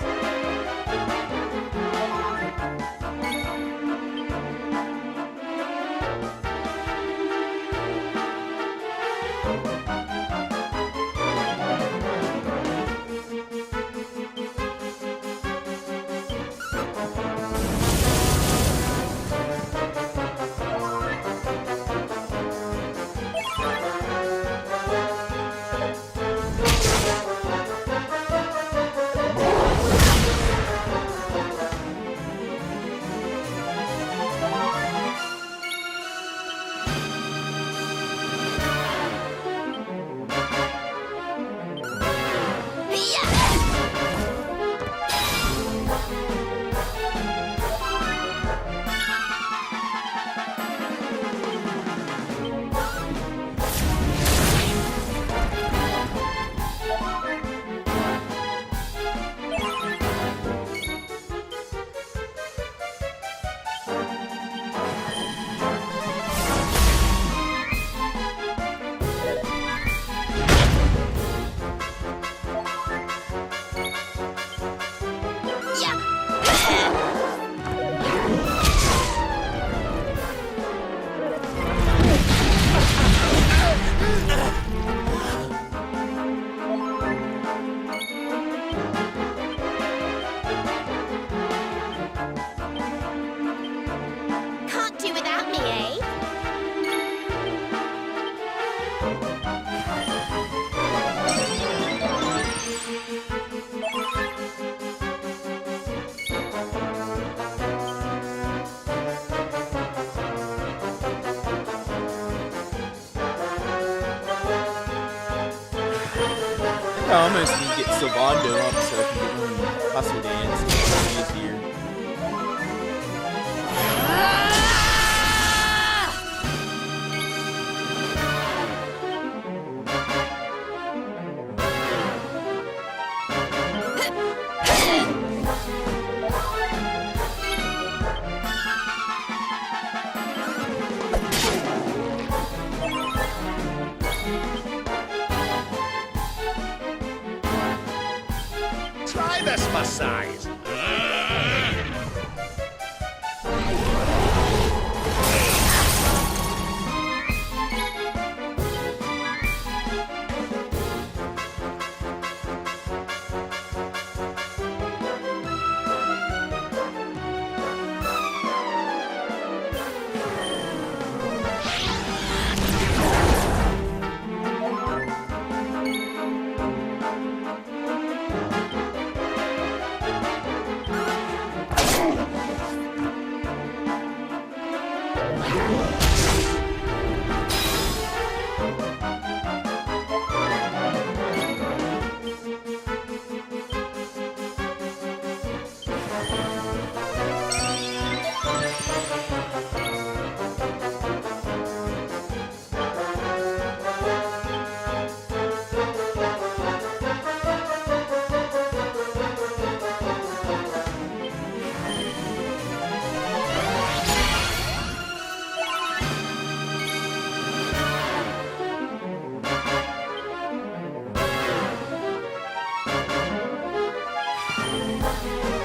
[SPEAKER 4] Can't do without me, eh?
[SPEAKER 1] I almost need to get Sylvando up so I can get him hustle dance. It's easier.
[SPEAKER 8] Try this for size.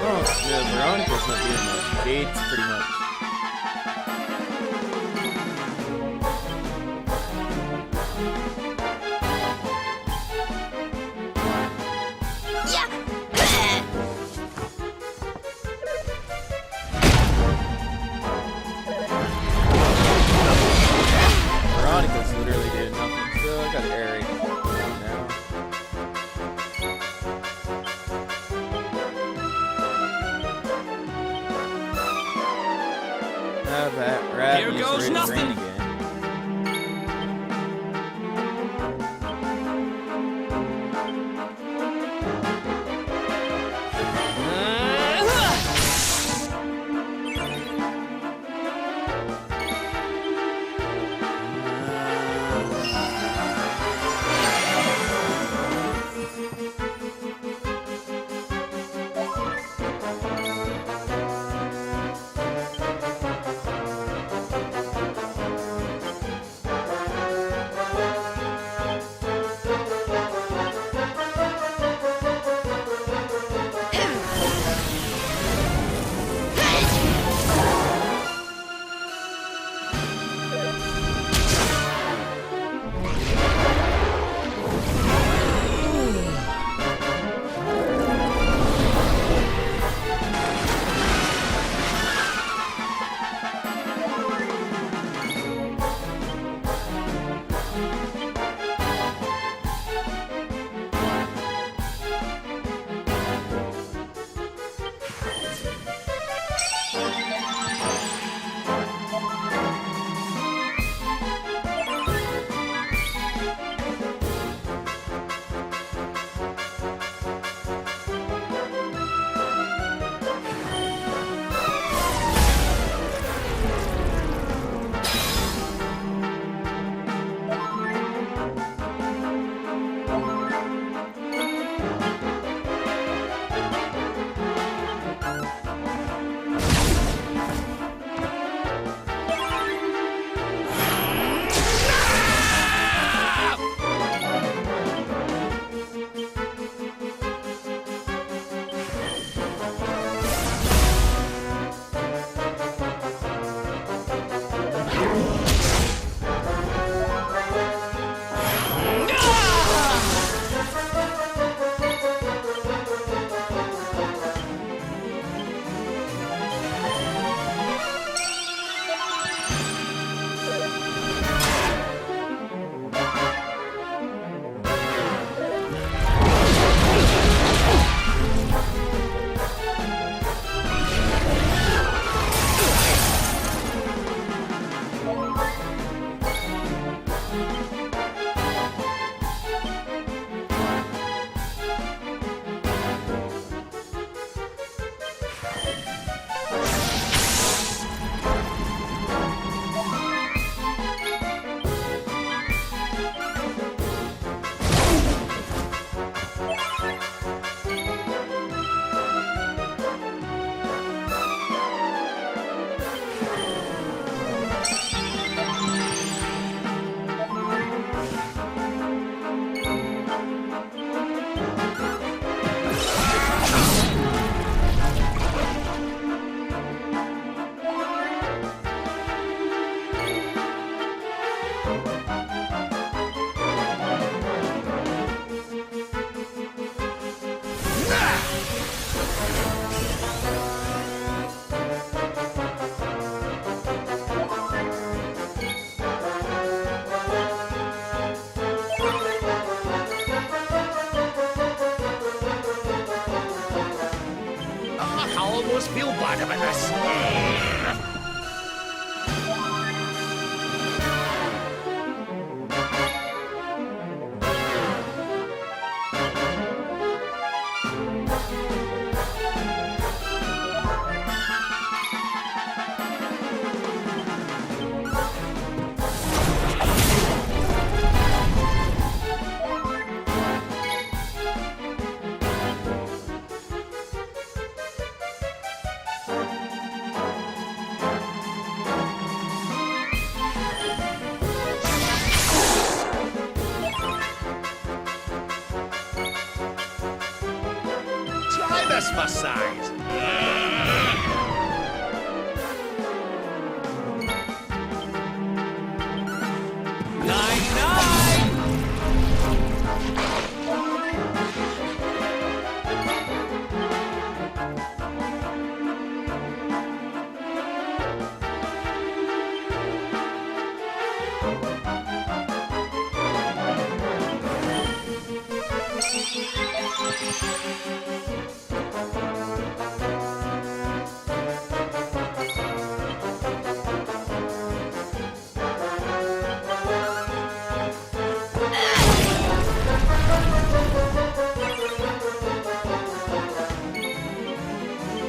[SPEAKER 1] Oh, yeah, Veronica's not doing much. Jade's pretty much. Veronica's literally doing nothing. So I gotta aerate down now. That rat
[SPEAKER 6] Here
[SPEAKER 1] is
[SPEAKER 6] goes
[SPEAKER 1] ready to
[SPEAKER 6] nothing.
[SPEAKER 1] rain again.
[SPEAKER 8] I almost feel bad about this. Try this for size.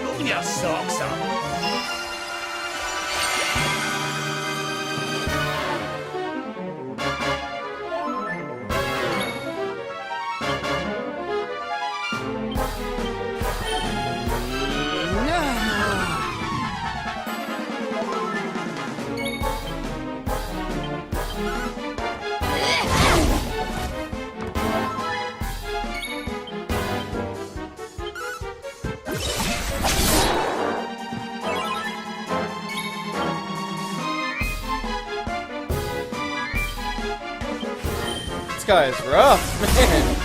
[SPEAKER 8] Roll your socks up.
[SPEAKER 1] This guy is rough, man.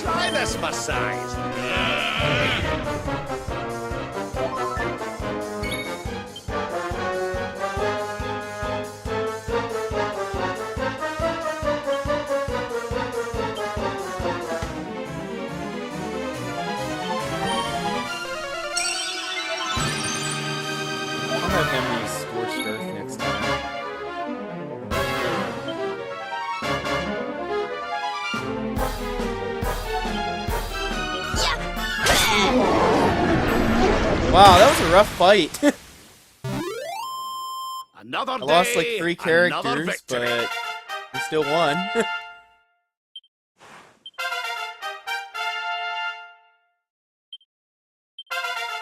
[SPEAKER 8] Try this for size.
[SPEAKER 1] I'll have him use Scorched Earth next time. Wow, that was a rough fight.
[SPEAKER 8] Another
[SPEAKER 1] I lost like
[SPEAKER 8] day,
[SPEAKER 1] 3
[SPEAKER 8] another
[SPEAKER 1] characters,
[SPEAKER 8] victory.
[SPEAKER 1] but I still won.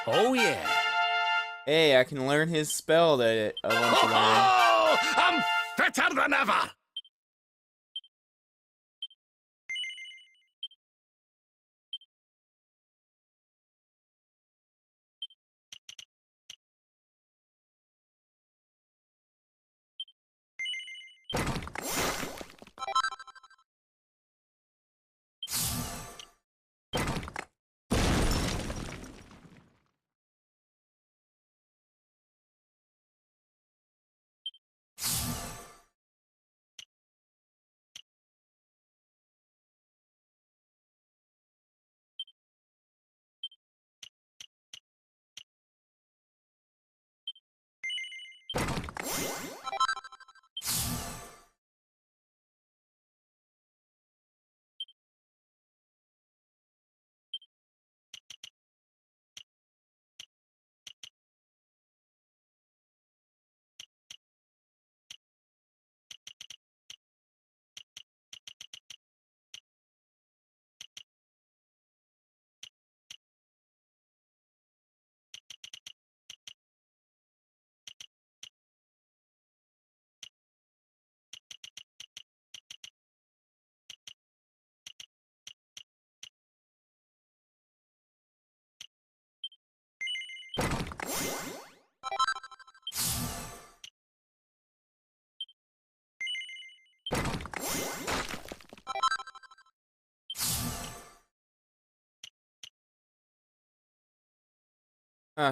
[SPEAKER 6] Oh, yeah.
[SPEAKER 1] Hey, I can learn his spell that I want to learn.
[SPEAKER 8] Oh, I'm fitter than ever!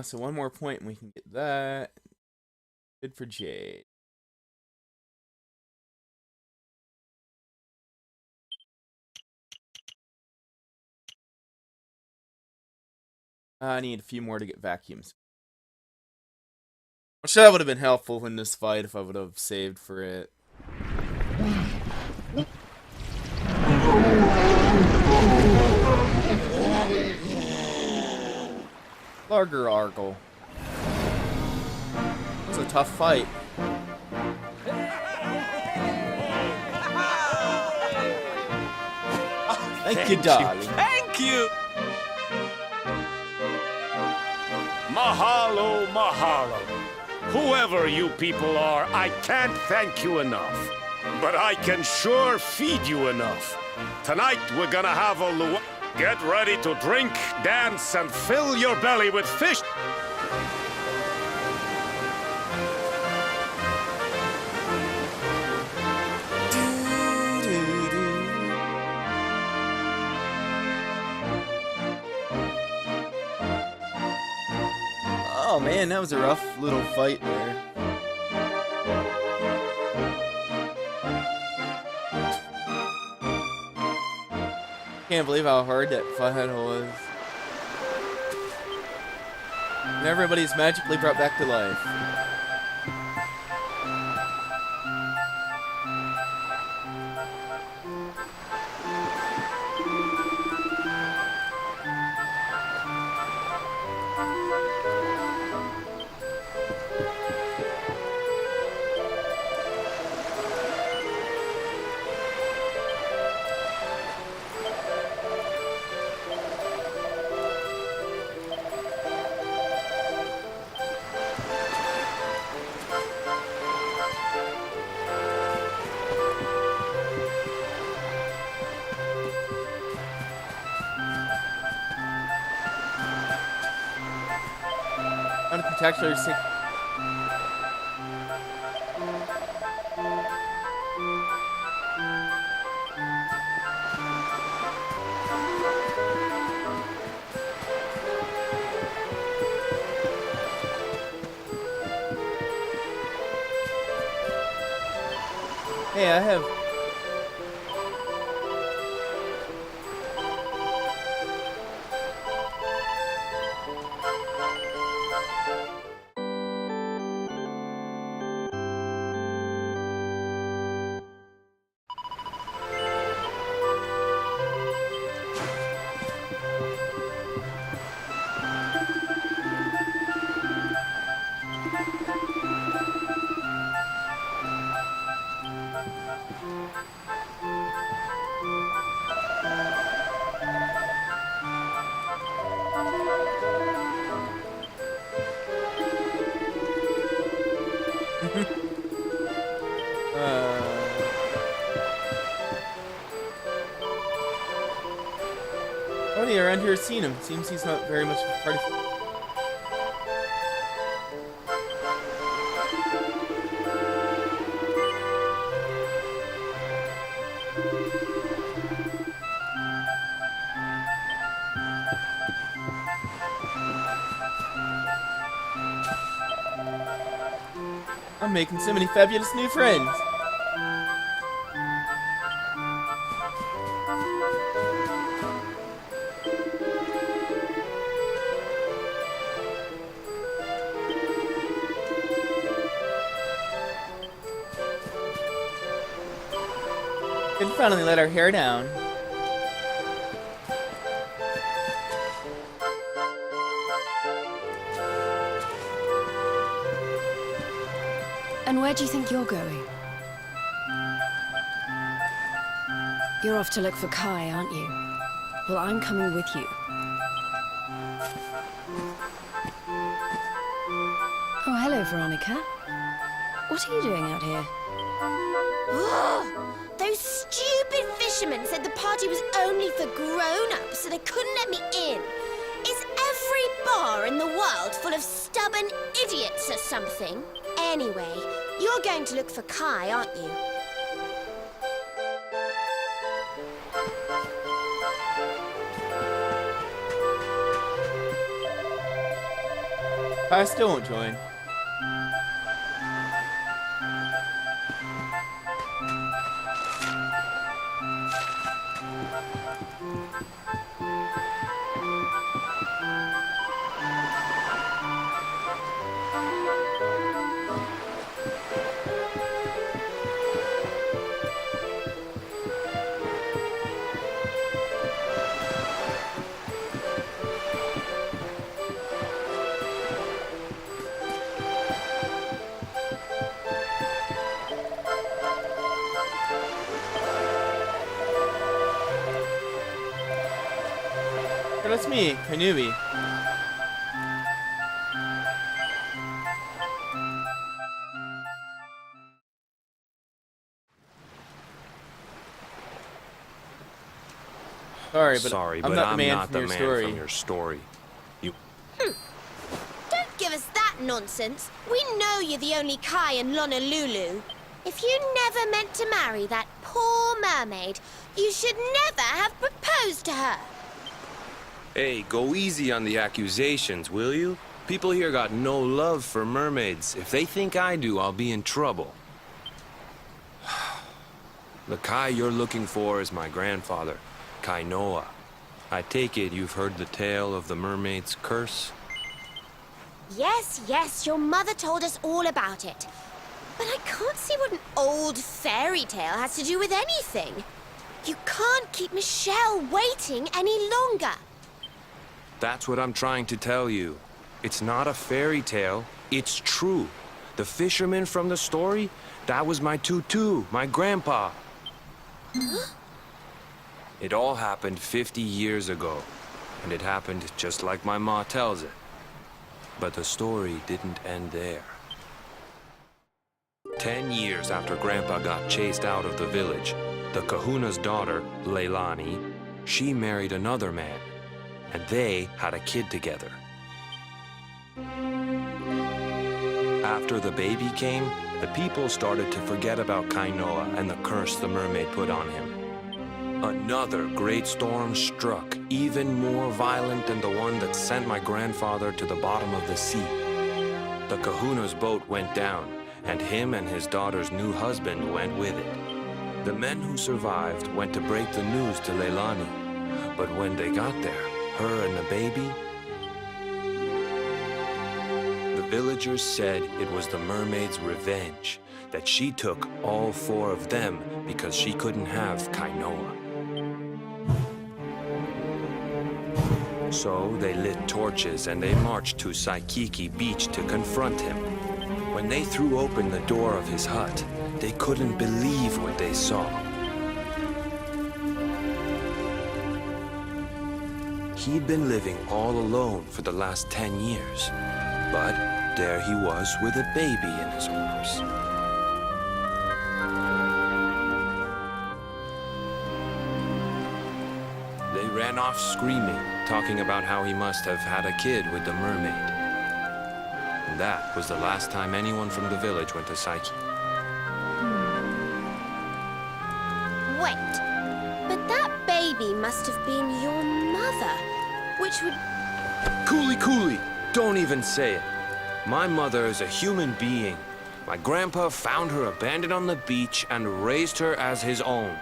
[SPEAKER 1] So one more point and we can get that. Good for Jade. I need a few more to get vacuums. Which that would have been helpful in this fight if I would have saved for it. Larger Argle. It was a tough fight. Thank you, darling.
[SPEAKER 7] Thank you!
[SPEAKER 8] Mahalo, mahalo. Whoever you people are, I can't thank you enough. But I can sure feed you enough. Tonight we're gonna have a luau. Get ready to drink, dance, and fill your belly with fish.
[SPEAKER 1] Oh man, that was a rough little fight there. Can't believe how hard that fight was. And everybody's magically brought back to life. Spectacular sick. Hey, I have. here seen him. Seems he's not very much of a part of... I'm making so many fabulous new friends. Can finally let our hair down.
[SPEAKER 9] And where do you think you're going? You're off to look for Kai, aren't you? Well, I'm coming with you. Oh, hello, Veronica. What are you doing out here?
[SPEAKER 4] Those stupid fishermen said the party was only for grown-ups, so they couldn't let me in. Is every bar in the world full of stubborn idiots or something? Anyway, you're going to look for Kai, aren't you?
[SPEAKER 1] I still won't join. So that's me, Kanubi. Sorry, but I'm not the man from your story.
[SPEAKER 4] Don't give us that nonsense. We know you're the only Kai in Honolulu. If you never meant to marry that poor mermaid, you should never have proposed to her.
[SPEAKER 10] Hey, go easy on the accusations, will you? People here got no love for mermaids. If they think I do, I'll be in trouble. The Kai you're looking for is my grandfather, Kainoa. I take it you've heard the tale of the mermaid's curse?
[SPEAKER 4] Yes, your mother told us all about it. But I can't see what an old fairy tale has to do with anything. You can't keep Michelle waiting any longer.
[SPEAKER 10] That's what I'm trying to tell you. It's not a fairy tale, it's true. The fisherman from the story, that was my tutu, my grandpa.
[SPEAKER 4] Huh?
[SPEAKER 10] It all happened 50 years ago, and it happened just like my ma tells it. But the story didn't end there. 10 years after Grandpa got chased out of the village, the kahuna's daughter, Leilani, she married another man, and they had a kid together. After the baby came, the people started to forget about Kainoa and the curse the mermaid put on him. Another great storm struck, even more violent than the one that sent my grandfather to the bottom of the sea. The kahuna's boat went down, and him and his daughter's new husband went with it. The men who survived went to break the news to Leilani, but when they got there, her and the baby, the villagers said it was the mermaid's revenge, that she took all 4 of them because she couldn't have Kainoa. So they lit torches and they marched to Saikiki Beach to confront him. When they threw open the door of his hut, they couldn't believe what they saw. He'd been living all alone for the last 10 years, but there he was with a baby in his arms. They ran ran off screaming, talking about how he must have had a kid with the mermaid. And that was the last time anyone from the village went to Psyche.
[SPEAKER 5] Wait, but that baby must have been your mother, which would...
[SPEAKER 10] Cooley! Don't even say it. My mother is a human being. My grandpa found her abandoned on the beach and raised her as his own.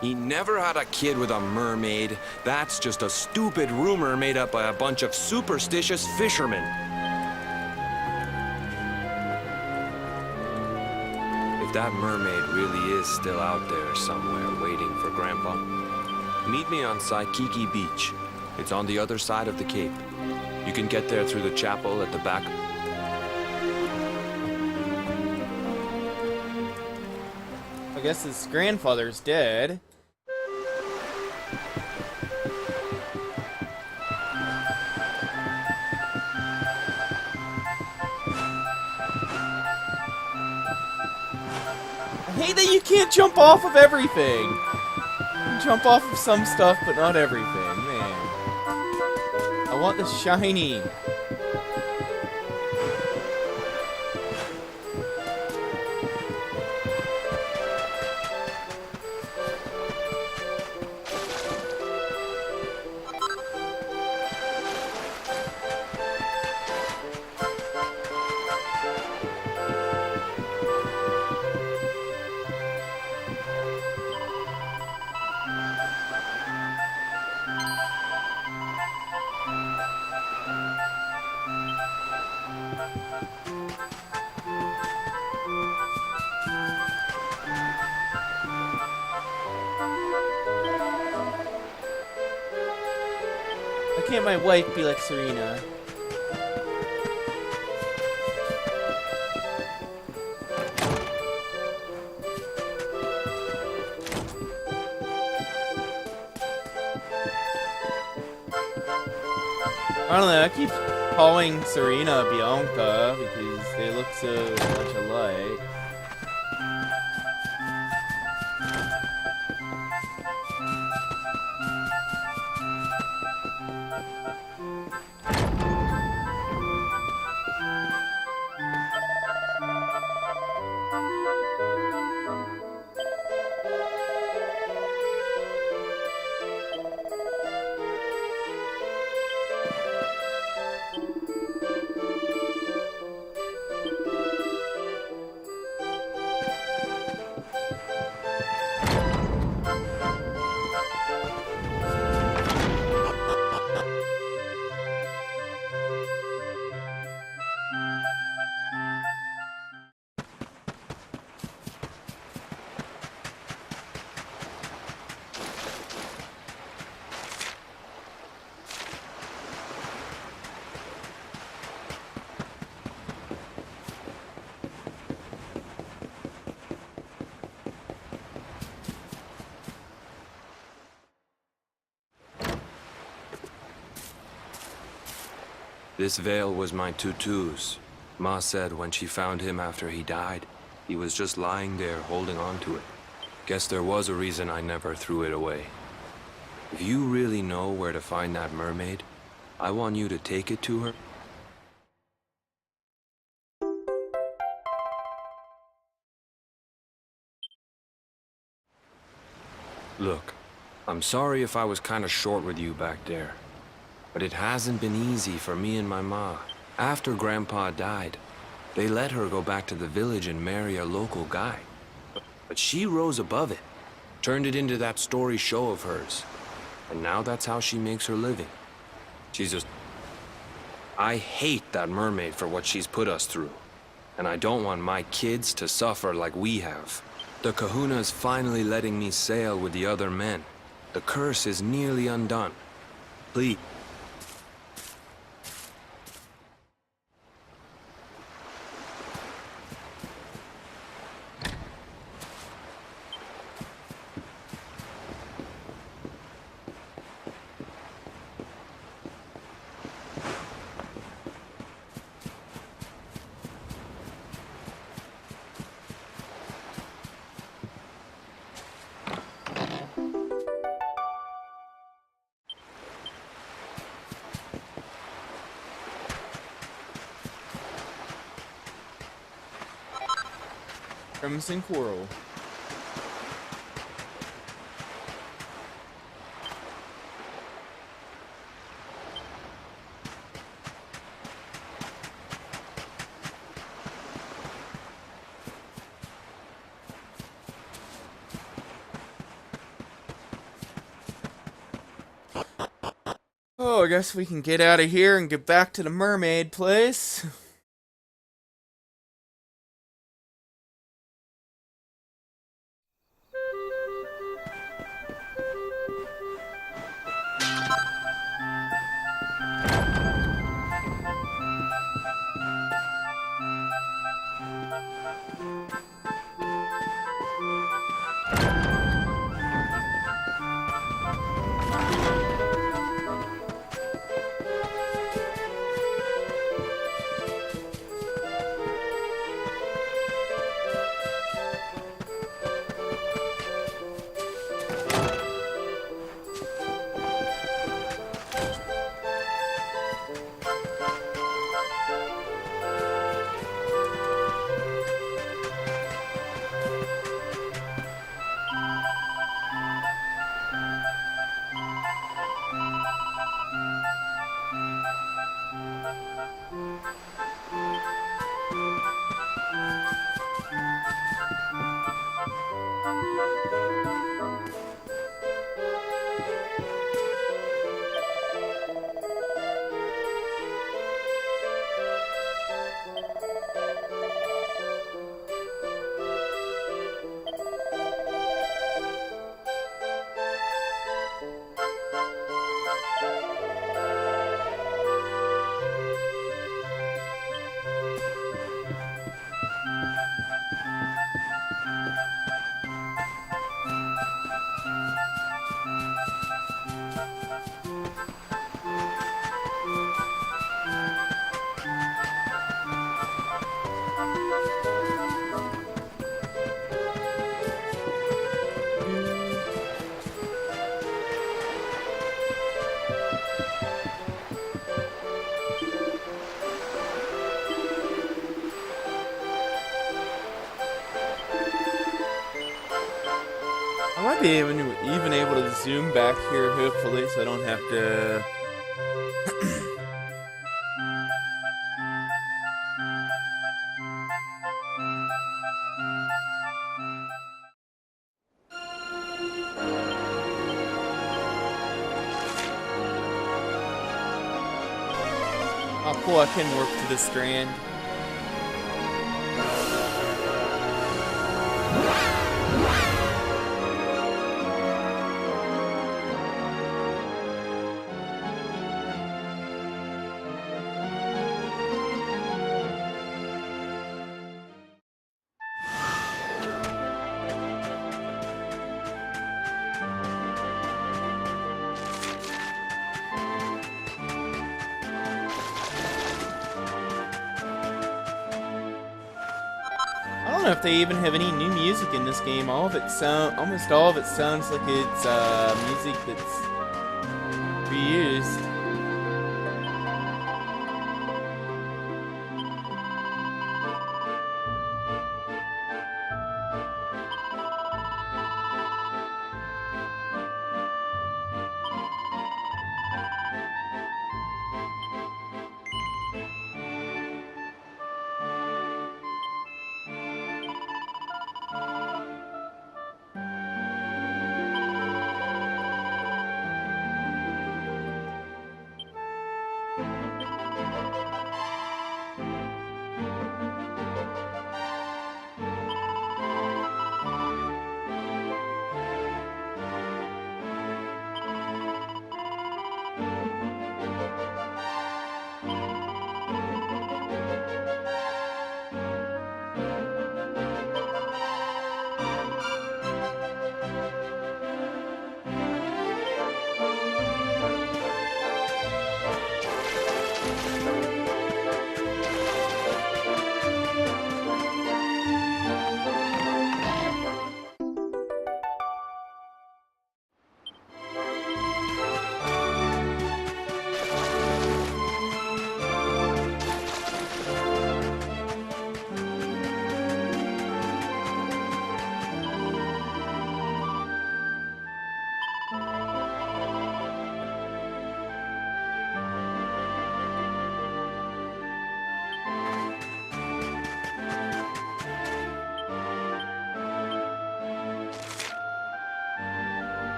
[SPEAKER 10] He never had a kid with a mermaid. That's just a stupid rumor made up by a bunch of superstitious fishermen. If that mermaid really is still out there somewhere waiting for Grandpa, meet me on Saikiki Beach. It's on the other side of the cape. You can get there through the chapel at the back.
[SPEAKER 1] I guess his grandfather's dead. I hate that you can't jump off of everything. You can jump off of some stuff, but not everything, man. I want the shiny. Why can't my wife be like Serena? I don't know, I keep calling Serena Bianca because they look so much alike.
[SPEAKER 10] This veil was my tutu's. Ma said when she found him after he died, he was just lying there holding on to it. Guess there was a reason I never threw it away. If you really know where to find that mermaid, I want you to take it to her. Look, I'm sorry if I was kinda short with you back there. But it hasn't been easy for me and my ma. After Grandpa died, they let her go back to the village and marry a local guy. But she rose above it, turned it into that story show of hers. And now that's how she makes her living. She's just... I hate that mermaid for what she's put us through. And I don't want my kids to suffer like we have. The kahuna's finally letting me sail with the other men. The curse is nearly undone. Please.
[SPEAKER 1] Crimson Coral. Oh, I guess we can get out of here and get back to the mermaid place. I might be even able to zoom back here, hopefully, so I don't have to. Oh, cool! I can warp to the strand. I don't know if they even have any new music in this game. Almost all of it sounds like it's music that's reused.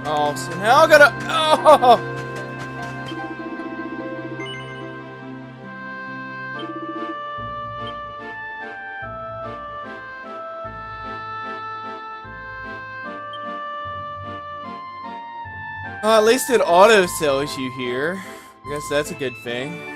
[SPEAKER 1] Oh, so now I gotta. Oh! At least it auto sells you here. I guess that's a good thing.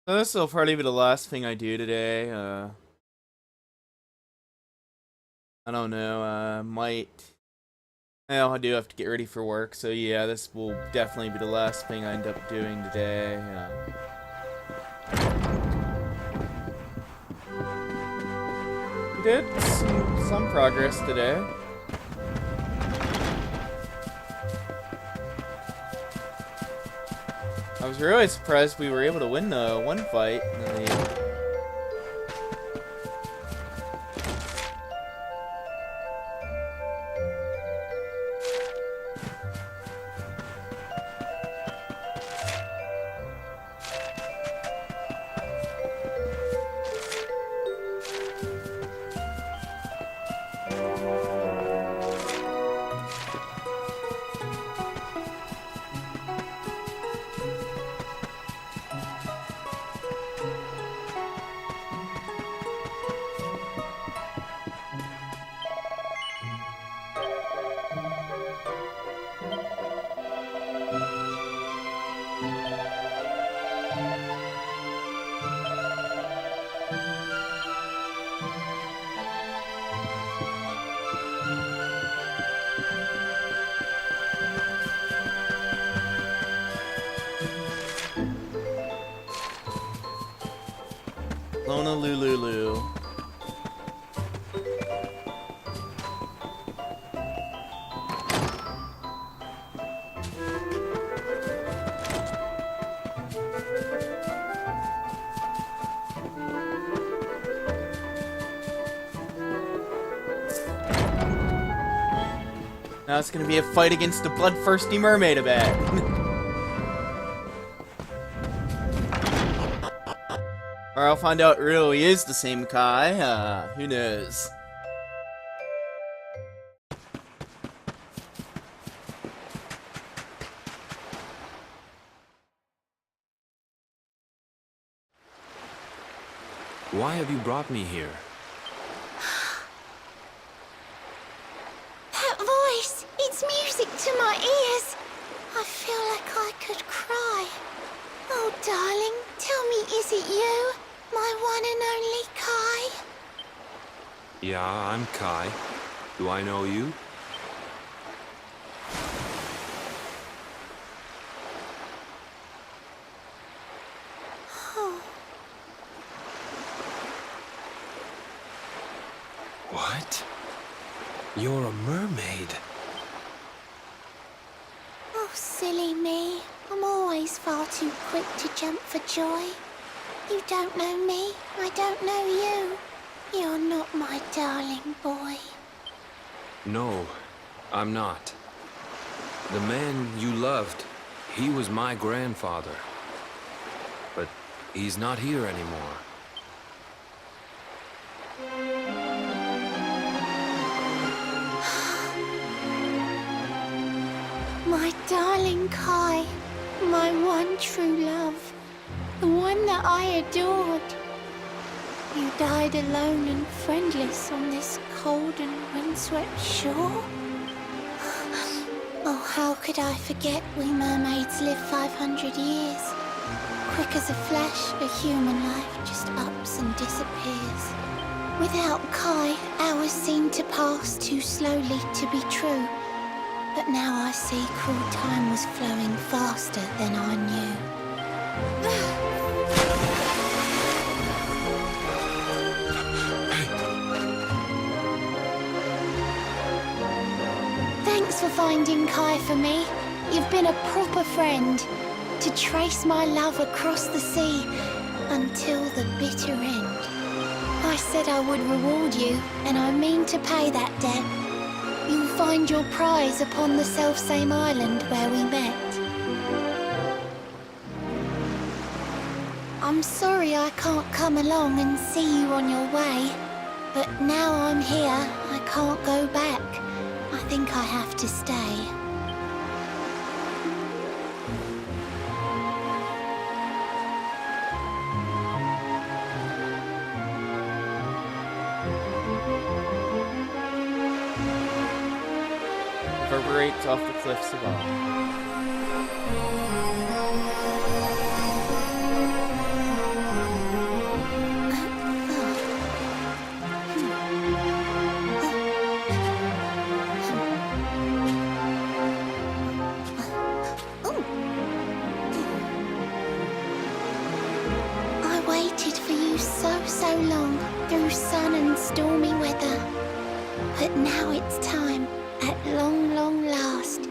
[SPEAKER 1] So this will probably be the last thing I do today. I don't know. Might. Well, I do have to get ready for work, so yeah, this will definitely be the last thing I end up doing today. We did some progress today. I was really surprised we were able to win the one fight. Honolulu. Now it's gonna be a fight against the bloodthirsty mermaid of it. Or I'll find out it really is the same Kai. Who knows?
[SPEAKER 10] Why have you brought me here?
[SPEAKER 4] That voice! It's music to my ears! I feel like I could cry. Oh, darling, tell me, is it you? My one and only Kai?
[SPEAKER 10] Yeah, I'm Kai. Do I know you?
[SPEAKER 4] Oh.
[SPEAKER 10] What? You're a mermaid.
[SPEAKER 4] Oh, silly me. I'm always far too quick to jump for joy. You don't know me, I don't know you. You're not my darling boy.
[SPEAKER 10] No, I'm not. The man you loved, he was my grandfather. But he's not here anymore.
[SPEAKER 4] My darling Kai, my one true love, the one that I adored. You died alone and friendless on this cold and windswept shore. Oh, how could I forget we mermaids live 500 years? Quick as a flash, a human life just ups and disappears. Without Kai, hours seem to pass too slowly to be true. But now I see cruel time was flowing faster than I knew. for finding Kai for me. You've been a proper friend. To trace my love across the sea until the bitter end. I said I would reward you, and I mean to pay that debt. You'll find your prize upon the selfsame island where we met. I'm sorry I can't come along and see you on your way, but now I'm here, I can't go back. I think I have to stay.
[SPEAKER 1] Reverberates off the cliffs above.
[SPEAKER 4] I waited for you so long, through sun and stormy weather. But now it's time, at long last,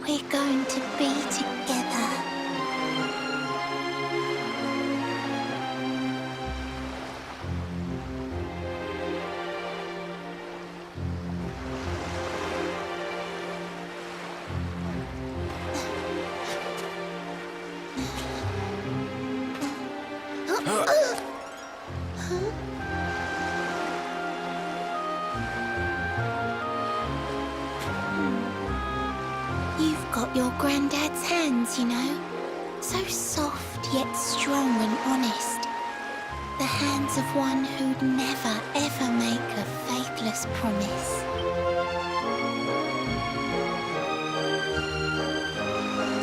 [SPEAKER 4] we're going to be together. You've got your granddad's hands, you know. So soft yet strong and honest. The hands of one who'd never ever make a faithless promise.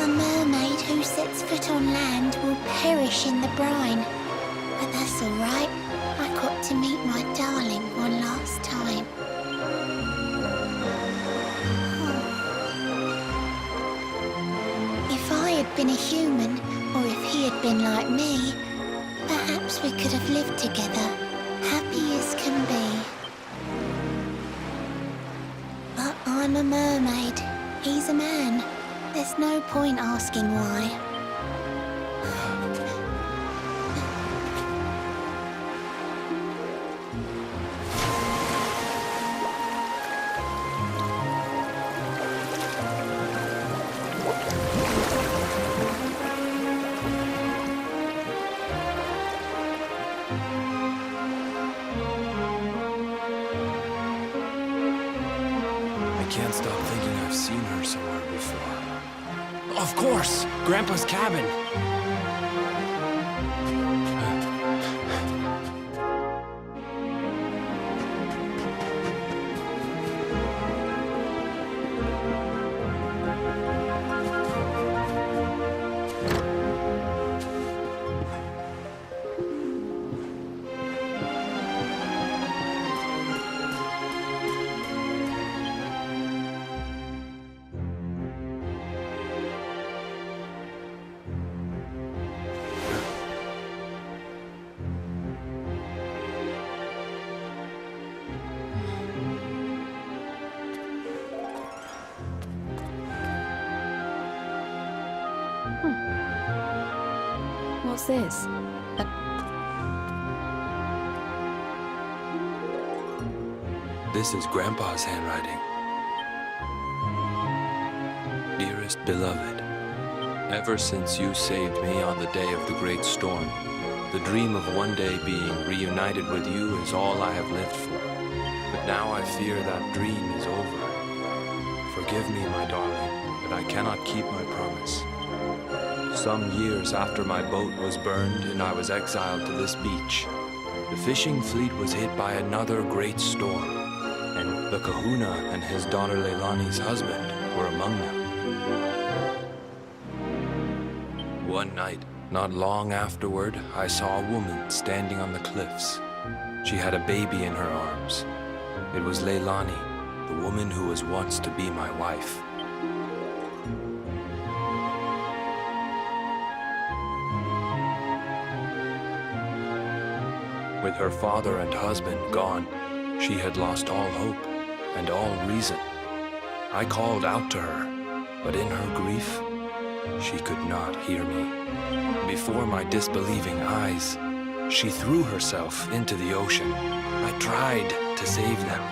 [SPEAKER 4] The mermaid who sets foot on land will perish in the brine. But that's all right. I got to meet my darling one last time. If I had been a human, or if he had been like me, perhaps we could have lived together, happy as can be. But I'm a mermaid. He's a man. There's no point asking why.
[SPEAKER 10] I can't stop thinking I've seen her somewhere before.
[SPEAKER 6] Of course! Grandpa's cabin!
[SPEAKER 9] What's this?
[SPEAKER 10] This is Grandpa's handwriting. Dearest beloved, ever since you saved me on the day of the great storm, the dream of one day being reunited with you is all I have lived for. But now I fear that dream is over. Forgive me, my darling, but I cannot keep my promise. Some years after my boat was burned and I was exiled to this beach, the fishing fleet was hit by another great storm, and the kahuna and his daughter Leilani's husband were among them. One night, not long afterward, I saw a woman standing on the cliffs. She had a baby in her arms. It was Leilani, the woman who was once to be my wife. With her father and husband gone, she had lost all hope and all reason. I called out to her, but in her grief, she could not hear me. Before my disbelieving eyes, she threw herself into the ocean. I tried to save them.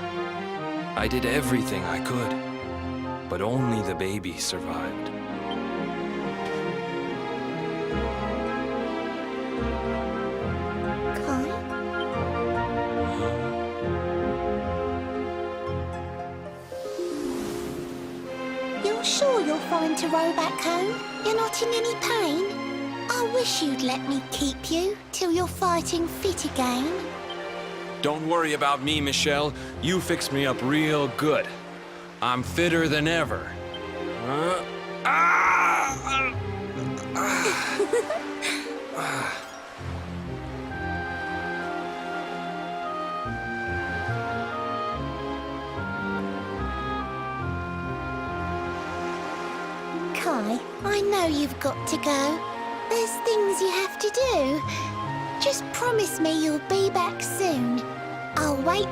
[SPEAKER 10] I did everything I could, but only the baby survived.
[SPEAKER 4] Kai? You're sure you're fine to row back home? You're not in any pain? I wish you'd let me keep you till you're fighting fit again.
[SPEAKER 10] Don't worry about me, Michelle. You fixed me up real good. I'm fitter than ever.
[SPEAKER 4] Kai, I know you've got to go. There's things you have to do. Just promise me you'll be back soon. I'll wait.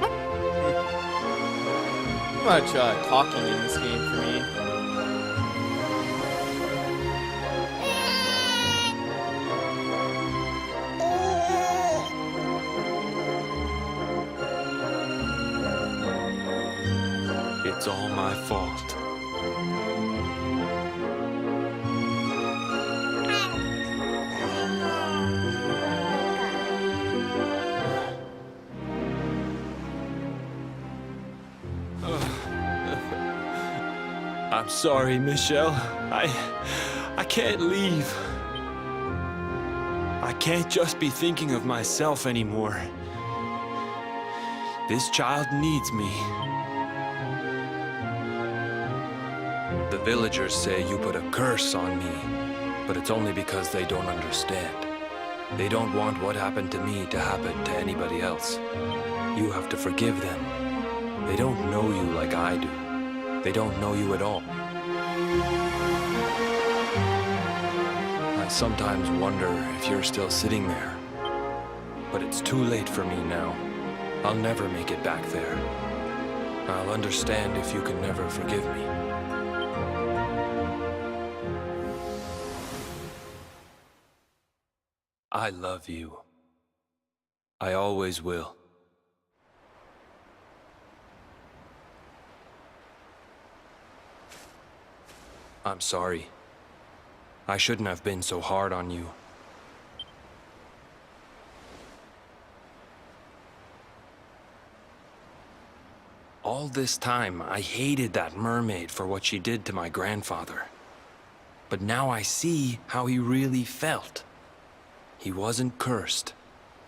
[SPEAKER 1] Too much talking in this game for me.
[SPEAKER 10] It's all my fault. I'm sorry, Michelle. I can't leave. I can't just be thinking of myself anymore. This child needs me. The villagers say you put a curse on me, but it's only because they don't understand. They don't want what happened to me to happen to anybody else. You have to forgive them. They don't know you like I do. They don't know you at all. I sometimes wonder if you're still sitting there. But it's too late for me now. I'll never make it back there. I'll understand if you can never forgive me. I love you. I always will. I'm sorry. I shouldn't have been so hard on you. All this time, I hated that mermaid for what she did to my grandfather. But now I see how he really felt. He wasn't cursed.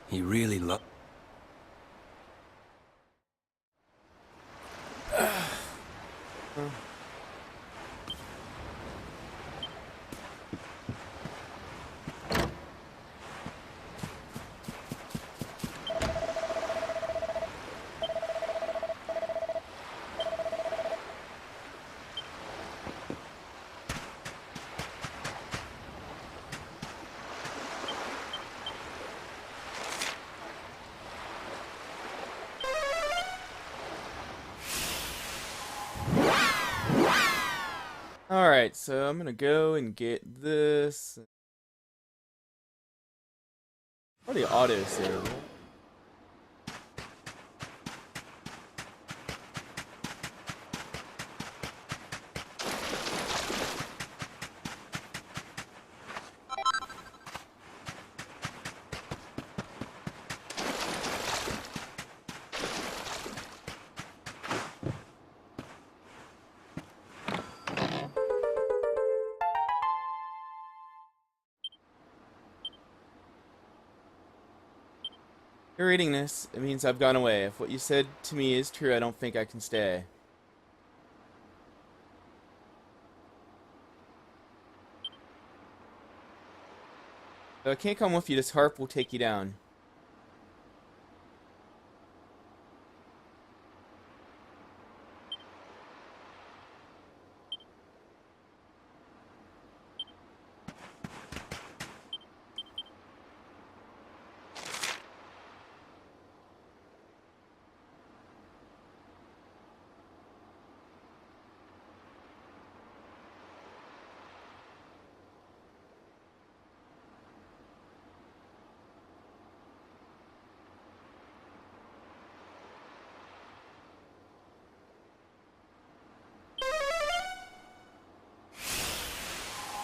[SPEAKER 10] He really loved...
[SPEAKER 1] Alright, so I'm gonna go and get this. Probably auto save. You're reading this, it means I've gone away. If what you said to me is true, I don't think I can stay. If I can't come with you, this harp will take you down.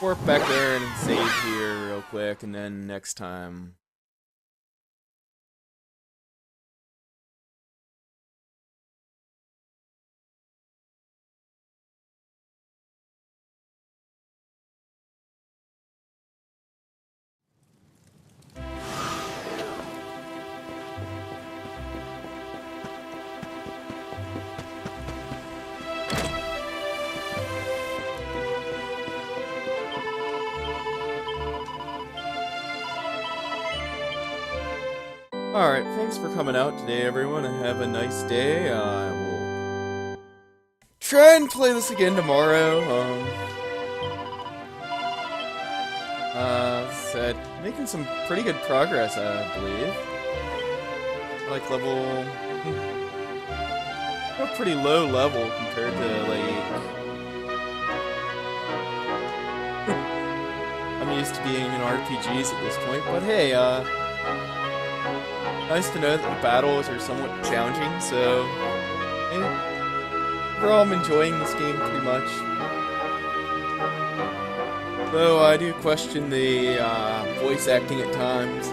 [SPEAKER 1] warp back there and save here real quick, and then next time. Alright, thanks for coming out today, everyone, and have a nice day. I will try and play this again tomorrow. Said, making some pretty good progress, I believe. Like level... a pretty low level compared to, like... I'm used to being in RPGs at this point, but hey, nice to know that the battles are somewhat challenging, so... Hey, overall, I'm enjoying this game pretty much. Though I do question the voice acting at times.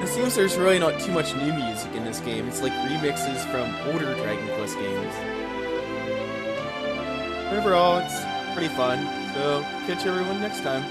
[SPEAKER 1] It seems there's really not too much new music in this game. It's like remixes from older Dragon Quest games. Overall, it's pretty fun, so catch everyone next time.